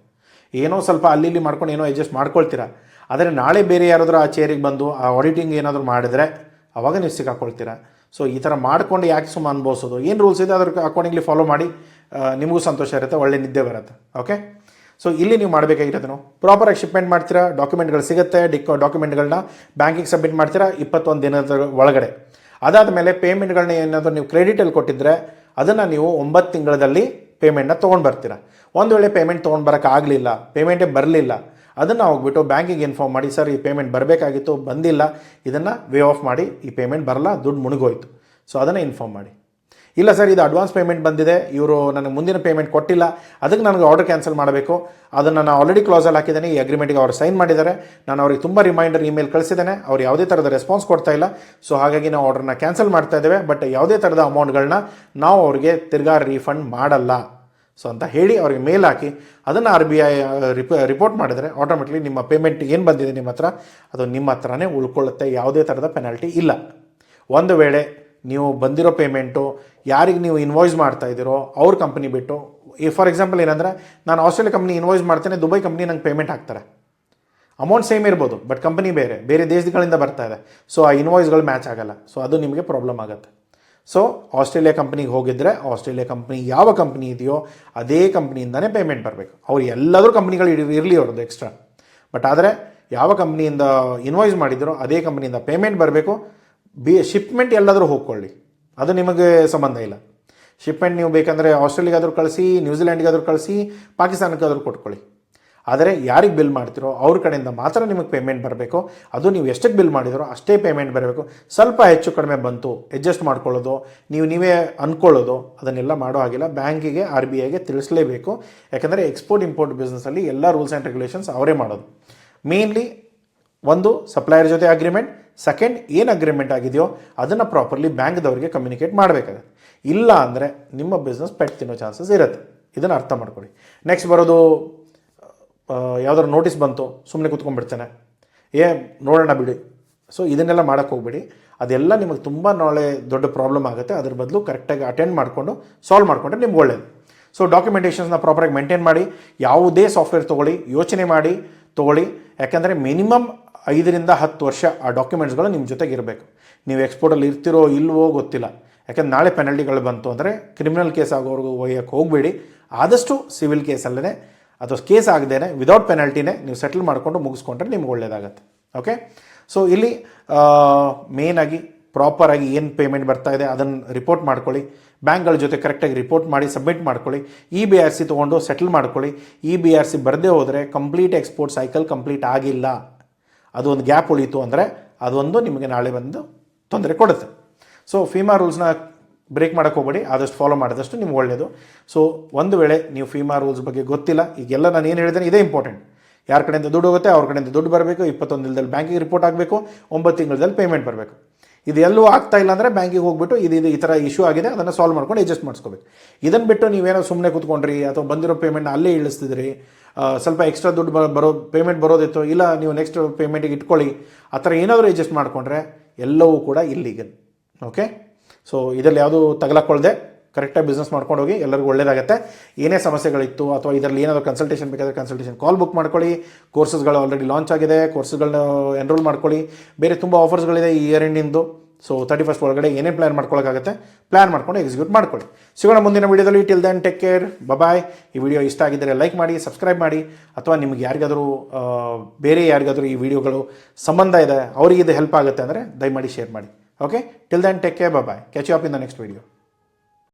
ಏನೋ ಸ್ವಲ್ಪ ಅಲ್ಲಿ ಮಾಡ್ಕೊಂಡು ಏನೋ ಅಡ್ಜಸ್ಟ್ ಮಾಡ್ಕೊಳ್ತೀರಾ. ಆದರೆ ನಾಳೆ ಬೇರೆ ಯಾರಾದರೂ ಆ ಚೇರಿಗೆ ಬಂದು ಆ ಆಡಿಟಿಂಗ್ ಏನಾದರೂ ಮಾಡಿದರೆ ಆವಾಗ ನೀವು ಸಿಕ್ಕಾಕೊಳ್ತೀರಾ. ಸೊ ಈ ಥರ ಮಾಡ್ಕೊಂಡು ಯಾಕೆ ಸುಮ್ಮ ಅನ್ಬೋಸೋದು, ಏನು ರೂಲ್ಸ್ ಇದೆ ಅದ್ರ ಅಕಾರ್ಡಿಂಗ್ಲಿ ಫಾಲೋ ಮಾಡಿ, ನಿಮಗೂ ಸಂತೋಷ ಇರುತ್ತೆ, ಒಳ್ಳೆ ನಿದ್ದೆ ಬರುತ್ತೆ. ಓಕೆ, ಸೊ ಇಲ್ಲಿ ನೀವು ಮಾಡಬೇಕಾಗಿರೋದು ಪ್ರಾಪರಾಗಿ ಶಿಪ್ಮೆಂಟ್ ಮಾಡ್ತೀರಾ, ಡಾಕ್ಯುಮೆಂಟ್ಗಳು ಸಿಗುತ್ತೆ, ಡಾಕ್ಯುಮೆಂಟ್ಗಳನ್ನ ಬ್ಯಾಂಕಿಗೆ ಸಬ್ಮಿಟ್ ಮಾಡ್ತೀರಾ 21 ದಿನದ ಒಳಗಡೆ. ಅದಾದ ಮೇಲೆ ಪೇಮೆಂಟ್ಗಳನ್ನ ಏನಾದರೂ ನೀವು ಕ್ರೆಡಿಟಲ್ಲಿ ಕೊಟ್ಟಿದ್ದರೆ ಅದನ್ನು ನೀವು 9 ತಿಂಗಳಲ್ಲಿ ಪೇಮೆಂಟ್ನ ತೊಗೊಂಡು ಬರ್ತೀರಾ. ಒಂದು ವೇಳೆ ಪೇಮೆಂಟ್ ತೊಗೊಂಡು ಬರೋಕ್ಕಾಗಲಿಲ್ಲ, ಪೇಮೆಂಟೇ ಬರಲಿಲ್ಲ, ಅದನ್ನು ಹೋಗ್ಬಿಟ್ಟು ಬ್ಯಾಂಕಿಗೆ ಇನ್ಫಾರ್ಮ್ ಮಾಡಿ, ಸರ್ ಈ ಪೇಮೆಂಟ್ ಬರಬೇಕಾಗಿತ್ತು ಬಂದಿಲ್ಲ, ಇದನ್ನು ವೇ ಆಫ್ ಮಾಡಿ, ಈ ಪೇಮೆಂಟ್ ಬರಲ್ಲ, ದುಡ್ಡು ಮುಳುಗೋಯ್ತು. ಸೊ ಅದನ್ನು ಇನ್ಫಾರ್ಮ್ ಮಾಡಿ. ಇಲ್ಲ ಸರ್ ಇದು ಅಡ್ವಾನ್ಸ್ ಪೇಮೆಂಟ್ ಬಂದಿದೆ, ಇವರು ನನಗೆ ಮುಂದಿನ ಪೇಮೆಂಟ್ ಕೊಟ್ಟಿಲ್ಲ, ಅದಕ್ಕೆ ನನಗೆ ಆರ್ಡರ್ ಕ್ಯಾನ್ಸಲ್ ಮಾಡಬೇಕು, ಅದನ್ನು ನಾನು ಆಲ್ರೆಡಿ ಕ್ಲಾಸಲ್ಲಿ ಹಾಕಿದ್ದೇನೆ, ಈ ಅಗ್ರಿಮೆಂಟ್ಗೆ ಅವರು ಸೈನ್ ಮಾಡಿದ್ದಾರೆ, ನಾನು ಅವ್ರಿಗೆ ತುಂಬ ರಿಮೈಂಡರ್ ಇಮೇಲ್ ಕಳಿಸಿದ್ದೇನೆ, ಅವ್ರು ಯಾವುದೇ ಥರದ ರೆಸ್ಪಾನ್ಸ್ ಕೊಡ್ತಾ ಇಲ್ಲ, ಸೊ ಹಾಗಾಗಿ ನಾವು ಆರ್ಡರ್ನ ಕ್ಯಾನ್ಸಲ್ ಮಾಡ್ತಾ ಇದ್ದೇವೆ, ಬಟ್ ಯಾವುದೇ ಥರದ ಅಮೌಂಟ್ಗಳನ್ನ ನಾವು ಅವ್ರಿಗೆ ತಿರ್ಗಾ ರೀಫಂಡ್ ಮಾಡಲ್ಲ ಸೊ ಅಂತ ಹೇಳಿ ಅವ್ರಿಗೆ ಮೇಲ್ ಹಾಕಿ ಅದನ್ನು RBI ರಿಪೋರ್ಟ್ ಮಾಡಿದರೆ ಆಟೋಮೆಟಿಕ್ಲಿ ನಿಮ್ಮ ಪೇಮೆಂಟ್ ಏನು ಬಂದಿದೆ ನಿಮ್ಮ ಹತ್ರ ಅದು ನಿಮ್ಮ ಹತ್ರನೇ ಉಳ್ಕೊಳ್ಳುತ್ತೆ, ಯಾವುದೇ ಥರದ ಪೆನಾಲ್ಟಿ ಇಲ್ಲ. ಒಂದು ವೇಳೆ ನೀವು ಬಂದಿರೋ ಪೇಮೆಂಟು ಯಾರಿಗೆ ನೀವು ಇನ್ವಾಯ್ಸ್ ಮಾಡ್ತಾ ಇದ್ದೀರೋ ಅವ್ರ ಕಂಪ್ನಿ ಬಿಟ್ಟು, ಫಾರ್ ಎಕ್ಸಾಂಪಲ್ ಏನಂದರೆ ನಾನು ಆಸ್ಟ್ರೇಲಿಯಾ ಕಂಪ್ನಿ ಇನ್ವಾಯ್ಸ್ ಮಾಡ್ತೇನೆ, ದುಬೈ ಕಂಪ್ನಿ ನಂಗೆ ಪೇಮೆಂಟ್ ಹಾಕ್ತಾರೆ, ಅಮೌಂಟ್ ಸೇಮ್ ಇರ್ಬೋದು ಬಟ್ ಕಂಪ್ನಿ ಬೇರೆ ದೇಶಗಳಿಂದ ಬರ್ತಾ ಇದೆ, ಸೊ ಆ ಇನ್ವಾಯ್ಸ್ಗಳು ಮ್ಯಾಚ್ ಆಗಲ್ಲ, ಸೊ ಅದು ನಿಮಗೆ ಪ್ರಾಬ್ಲಮ್ ಆಗುತ್ತೆ. ಸೊ ಆಸ್ಟ್ರೇಲಿಯಾ ಕಂಪ್ನಿಗೆ ಹೋಗಿದ್ದರೆ ಆಸ್ಟ್ರೇಲಿಯಾ ಕಂಪ್ನಿ ಯಾವ ಕಂಪ್ನಿ ಇದೆಯೋ ಅದೇ ಕಂಪ್ನಿಯಿಂದನೇ ಪೇಮೆಂಟ್ ಬರಬೇಕು. ಅವ್ರು ಎಲ್ಲಾದರೂ ಕಂಪ್ನಿಗಳು ಇರಲಿ ಅವ್ರದ್ದು ಎಕ್ಸ್ಟ್ರಾ, ಬಟ್ ಆದರೆ ಯಾವ ಕಂಪ್ನಿಯಿಂದ ಇನ್ವಾಯ್ಸ್ ಮಾಡಿದ್ರೋ ಅದೇ ಕಂಪ್ನಿಯಿಂದ ಪೇಮೆಂಟ್ ಬರಬೇಕು. ಶಿಪ್ಮೆಂಟ್ ಎಲ್ಲಾದರೂ ಹೋಗ್ಕೊಳ್ಳಿ, ಅದು ನಿಮಗೆ ಸಂಬಂಧ ಇಲ್ಲ. ಶಿಪ್ಮೆಂಟ್ ನೀವು ಬೇಕಂದರೆ ಆಸ್ಟ್ರೇಲಿಯಾಗಾದರೂ ಕಳಿಸಿ, ನ್ಯೂಜಿಲ್ಯಾಂಡ್ಗಾದರೂ ಕಳಿಸಿ, ಪಾಕಿಸ್ತಾನಕ್ಕಾದರೂ ಕೊಟ್ಕೊಳ್ಳಿ. ಆದರೆ ಯಾರಿಗೆ ಬಿಲ್ ಮಾಡ್ತಿರೋ ಅವ್ರ ಕಡೆಯಿಂದ ಮಾತ್ರ ನಿಮಗೆ ಪೇಮೆಂಟ್ ಬರಬೇಕು. ಅದು ನೀವು ಎಷ್ಟಕ್ಕೆ ಬಿಲ್ ಮಾಡಿದಿರೋ ಅಷ್ಟೇ ಪೇಮೆಂಟ್ ಬರಬೇಕು. ಸ್ವಲ್ಪ ಹೆಚ್ಚು ಕಡಿಮೆ ಬಂತು ಅಡ್ಜಸ್ಟ್ ಮಾಡ್ಕೊಳ್ಳೋದು, ನೀವೇ ಅಂದ್ಕೊಳ್ಳೋದು ಅದನ್ನೆಲ್ಲ ಮಾಡೋ ಹಾಗಿಲ್ಲ. ಬ್ಯಾಂಕಿಗೆ RBIಗೆ ತಿಳಿಸಲೇಬೇಕು. ಯಾಕಂದರೆ ಎಕ್ಸ್ಪೋರ್ಟ್ ಇಂಪೋರ್ಟ್ ಬಿಸ್ನೆಸ್ಸಲ್ಲಿ ಎಲ್ಲ ರೂಲ್ಸ್ ಆ್ಯಂಡ್ ರೆಗ್ಯುಲೇಷನ್ಸ್ ಅವರೇ ಮಾಡೋದು. ಮೇನ್ಲಿ ಒಂದು ಸಪ್ಲೈಯರ್ ಜೊತೆ ಅಗ್ರಿಮೆಂಟ್, ಸೆಕೆಂಡ್ ಏನು ಅಗ್ರಿಮೆಂಟ್ ಆಗಿದೆಯೋ ಅದನ್ನು ಪ್ರಾಪರ್ಲಿ ಬ್ಯಾಂಕ್ದವ್ರಿಗೆ ಕಮ್ಯುನಿಕೇಟ್ ಮಾಡಬೇಕಾಗುತ್ತೆ. ಇಲ್ಲ ಅಂದರೆ ನಿಮ್ಮ ಬಿಸ್ನೆಸ್ ಪೆಟ್ಟು ತಿನ್ನೋ ಚಾನ್ಸಸ್ ಇರುತ್ತೆ. ಇದನ್ನು ಅರ್ಥ ಮಾಡ್ಕೊಳ್ಳಿ. ನೆಕ್ಸ್ಟ್ ಬರೋದು ಯಾವ್ದಾದ್ರು ನೋಟಿಸ್ ಬಂತು ಸುಮ್ಮನೆ ಕೂತ್ಕೊಂಡ್ಬಿಡ್ತೇನೆ, ನೋಡೋಣ ಬಿಡಿ. ಸೊ ಇದನ್ನೆಲ್ಲ ಮಾಡೋಕ್ಕೆ ಹೋಗ್ಬಿಡಿ, ಅದೆಲ್ಲ ನಿಮಗೆ ತುಂಬ ನಾಳೆ ದೊಡ್ಡ ಪ್ರಾಬ್ಲಮ್ ಆಗುತ್ತೆ. ಅದ್ರ ಬದಲು ಕರೆಕ್ಟಾಗಿ ಅಟೆಂಡ್ ಮಾಡಿಕೊಂಡು ಸಾಲ್ವ್ ಮಾಡಿಕೊಂಡ್ರೆ ನಿಮ್ಗೆ ಒಳ್ಳೆಯದು. ಸೊ ಡಾಕ್ಯುಮೆಂಟೇಷನ್ಸ್ನ ಪ್ರಾಪರಾಗಿ ಮೇಂಟೈನ್ ಮಾಡಿ, ಯಾವುದೇ ಸಾಫ್ಟ್ವೇರ್ ತೊಗೊಳ್ಳಿ ಯೋಚನೆ ಮಾಡಿ ತೊಗೊಳ್ಳಿ. ಯಾಕೆಂದರೆ ಮಿನಿಮಮ್ 5 ರಿಂದ 10 ವರ್ಷ ಆ ಡಾಕ್ಯುಮೆಂಟ್ಸ್ಗಳು ನಿಮ್ಮ ಜೊತೆಗೆ ಇರಬೇಕು. ನೀವು ಎಕ್ಸ್ಪೋರ್ಟಲ್ಲಿ ಇರ್ತಿರೋ ಇಲ್ವೋ ಗೊತ್ತಿಲ್ಲ, ಯಾಕೆಂದ್ರೆ ನಾಳೆ ಪೆನಲ್ಟಿಗಳು ಬಂತು ಅಂದರೆ ಕ್ರಿಮಿನಲ್ ಕೇಸ್ ಆಗೋವರೆಗೂ ಒಯ್ಯಕ್ಕೆ ಹೋಗಬೇಡಿ. ಆದಷ್ಟು ಸಿವಿಲ್ ಕೇಸಲ್ಲೇ ಅಥವಾ ಕೇಸ್ ಆಗದೇನೆ ವಿದೌಟ್ ಪೆನಲ್ಟಿನೇ ನೀವು ಸೆಟಲ್ ಮಾಡಿಕೊಂಡು ಮುಗಿಸ್ಕೊಂಡ್ರೆ ನಿಮ್ಗೆ ಒಳ್ಳೆಯದಾಗತ್ತೆ. ಓಕೆ, ಸೊ ಇಲ್ಲಿ ಮೇಯ್ನಾಗಿ ಪ್ರಾಪರಾಗಿ ಏನು ಪೇಮೆಂಟ್ ಬರ್ತಾ ಇದೆ ಅದನ್ನು ರಿಪೋರ್ಟ್ ಮಾಡ್ಕೊಳ್ಳಿ. ಬ್ಯಾಂಕ್ಗಳ ಜೊತೆ ಕರೆಕ್ಟಾಗಿ ರಿಪೋರ್ಟ್ ಮಾಡಿ ಸಬ್ಮಿಟ್ ಮಾಡ್ಕೊಳ್ಳಿ. EBRC ತೊಗೊಂಡು ಸೆಟಲ್ ಮಾಡ್ಕೊಳ್ಳಿ. EBRC ಬರದೇ ಹೋದರೆ ಕಂಪ್ಲೀಟ್ ಎಕ್ಸ್ಪೋರ್ಟ್ ಸೈಕಲ್ ಕಂಪ್ಲೀಟ್ ಆಗಿಲ್ಲ, ಅದು ಒಂದು ಗ್ಯಾಪ್ ಉಳೀತು ಅಂದರೆ ಅದೊಂದು ನಿಮಗೆ ನಾಳೆ ಬಂದು ತೊಂದರೆ ಕೊಡುತ್ತೆ. ಸೊ ಫೀಮಾ ರೂಲ್ಸ್ನ ಬ್ರೇಕ್ ಮಾಡೋಕ್ಕೆ ಹೋಗಬೇಡಿ, ಆದಷ್ಟು ಫಾಲೋ ಮಾಡಿದಷ್ಟು ನಿಮ್ಗೆ ಒಳ್ಳೆಯದು. ಸೊ ಒಂದು ವೇಳೆ ನೀವು ಫೀಮಾ ರೂಲ್ಸ್ ಬಗ್ಗೆ ಗೊತ್ತಿಲ್ಲ, ಈಗೆಲ್ಲ ನಾನು ಏನು ಹೇಳಿದ್ದೇನೆ ಇದೇ ಇಂಪಾರ್ಟೆಂಟ್. ಯಾರ ಕಡೆಯಿಂದ ದುಡ್ಡು ಹೋಗುತ್ತೆ ಅವ್ರ ಕಡೆಯಿಂದ ದುಡ್ಡು ಬರಬೇಕು, 21 ದಿನದಲ್ಲಿ ಬ್ಯಾಂಕಿಗೆ ರಿಪೋರ್ಟ್ ಆಗಬೇಕು, 9 ತಿಂಗಳಲ್ಲಿ ಪೇಮೆಂಟ್ ಬರಬೇಕು. ಇದೆಲ್ಲೂ ಆಗ್ತಾ ಇಲ್ಲ ಅಂದರೆ ಬ್ಯಾಂಕಿಗೆ ಹೋಗ್ಬಿಟ್ಟು ಇದು ಈ ಥರ ಇಶ್ಯೂ ಆಗಿದೆ ಅದನ್ನು ಸಾಲ್ವ್ ಮಾಡ್ಕೊಂಡು ಅಡ್ಜಸ್ಟ್ ಮಾಡಿಸ್ಕೋಬೇಕು. ಇದನ್ನು ಬಿಟ್ಟು ನೀವೇನೋ ಸುಮ್ಮನೆ ಕೂತ್ಕೊಂಡ್ರಿ ಅಥವಾ ಬಂದಿರೋ ಪೇಮೆಂಟ್ನ ಅಲ್ಲೇ ಇಳಿಸ್ತಿದ್ರಿ, ಸ್ವಲ್ಪ ಎಕ್ಸ್ಟ್ರಾ ದುಡ್ಡು ಪೇಮೆಂಟ್ ಬರೋದಿತ್ತು, ಇಲ್ಲ ನೀವು ನೆಕ್ಸ್ಟ್ ಪೇಮೆಂಟಿಗೆ ಇಟ್ಕೊಳ್ಳಿ, ಆ ಥರ ಏನಾದರೂ ಅಡ್ಜಸ್ಟ್ ಮಾಡಿಕೊಂಡ್ರೆ ಎಲ್ಲವೂ ಕೂಡ ಇಲ್ಲಿಗಲ್. ಓಕೆ, ಸೊ ಇದರಲ್ಲಿ ಯಾವುದು ತಗಲಾಕೊಳ್ಳದೆ ಕರೆಕ್ಟಾಗಿ ಬಿಸ್ನೆಸ್ ಮಾಡ್ಕೊಂಡು ಹೋಗಿ, ಎಲ್ಲರಿಗೂ ಒಳ್ಳೆಯದಾಗುತ್ತೆ. ಏನೇ ಸಮಸ್ಯೆಗಳಿತ್ತು ಅಥವಾ ಇದರಲ್ಲಿ ಏನಾದರೂ ಕನ್ಸಲ್ಟೇಷನ್ ಬೇಕಾದರೆ ಕನ್ಸಲ್ಟೇಷನ್ ಕಾಲ್ ಬುಕ್ ಮಾಡ್ಕೊಳ್ಳಿ. ಕೋರ್ಸಸ್ಗಳು ಆಲ್ರೆಡಿ ಲಾಂಚ್ ಆಗಿದೆ, ಕೋರ್ಸ್ಗಳನ್ನ ಎನ್ರೋಲ್ ಮಾಡ್ಕೊಳ್ಳಿ. ಬೇರೆ ತುಂಬ ಆಫರ್ಸ್ಗಳಿದೆ ಈ ಇಯರ್ ಎಂಡಿಂದು. ಸೊ 31st ಒಳಗಡೆ ಏನೇ ಪ್ಲ್ಯಾನ್ ಮಾಡ್ಕೊಳ್ಳೋಕ್ಕಾಗುತ್ತೆ ಪ್ಲ್ಯಾನ್ ಮಾಡ್ಕೊಂಡು ಎಕ್ಸಿಕ್ಯೂಟ್ ಮಾಡ್ಕೊಳ್ಳಿ. ಸಿಗೋಣ ಮುಂದಿನ ವೀಡಿಯೋದಲ್ಲಿ. ಟಿಲ್ ದೆನ್ ಟೇಕ್ ಕೇರ್, ಬಾಯ್. ಈ ವಿಡಿಯೋ ಇಷ್ಟ ಆಗಿದ್ದರೆ ಲೈಕ್ ಮಾಡಿ, ಸಬ್ಸ್ಕ್ರೈಬ್ ಮಾಡಿ, ಅಥವಾ ನಿಮ್ಗೆ ಯಾರಿಗಾದರೂ ಬೇರೆ ಯಾರಿಗಾದರೂ ಈ ವಿಡಿಯೋಗಳು ಸಂಬಂಧ ಇದೆ ಅವರಿಗೆ ಇದು ಹೆಲ್ಪ್ ಆಗುತ್ತೆ ಅಂದರೆ ದಯಮಾಡಿ ಶೇರ್ ಮಾಡಿ. Okay, till then take care, bye bye, catch you up in the next video.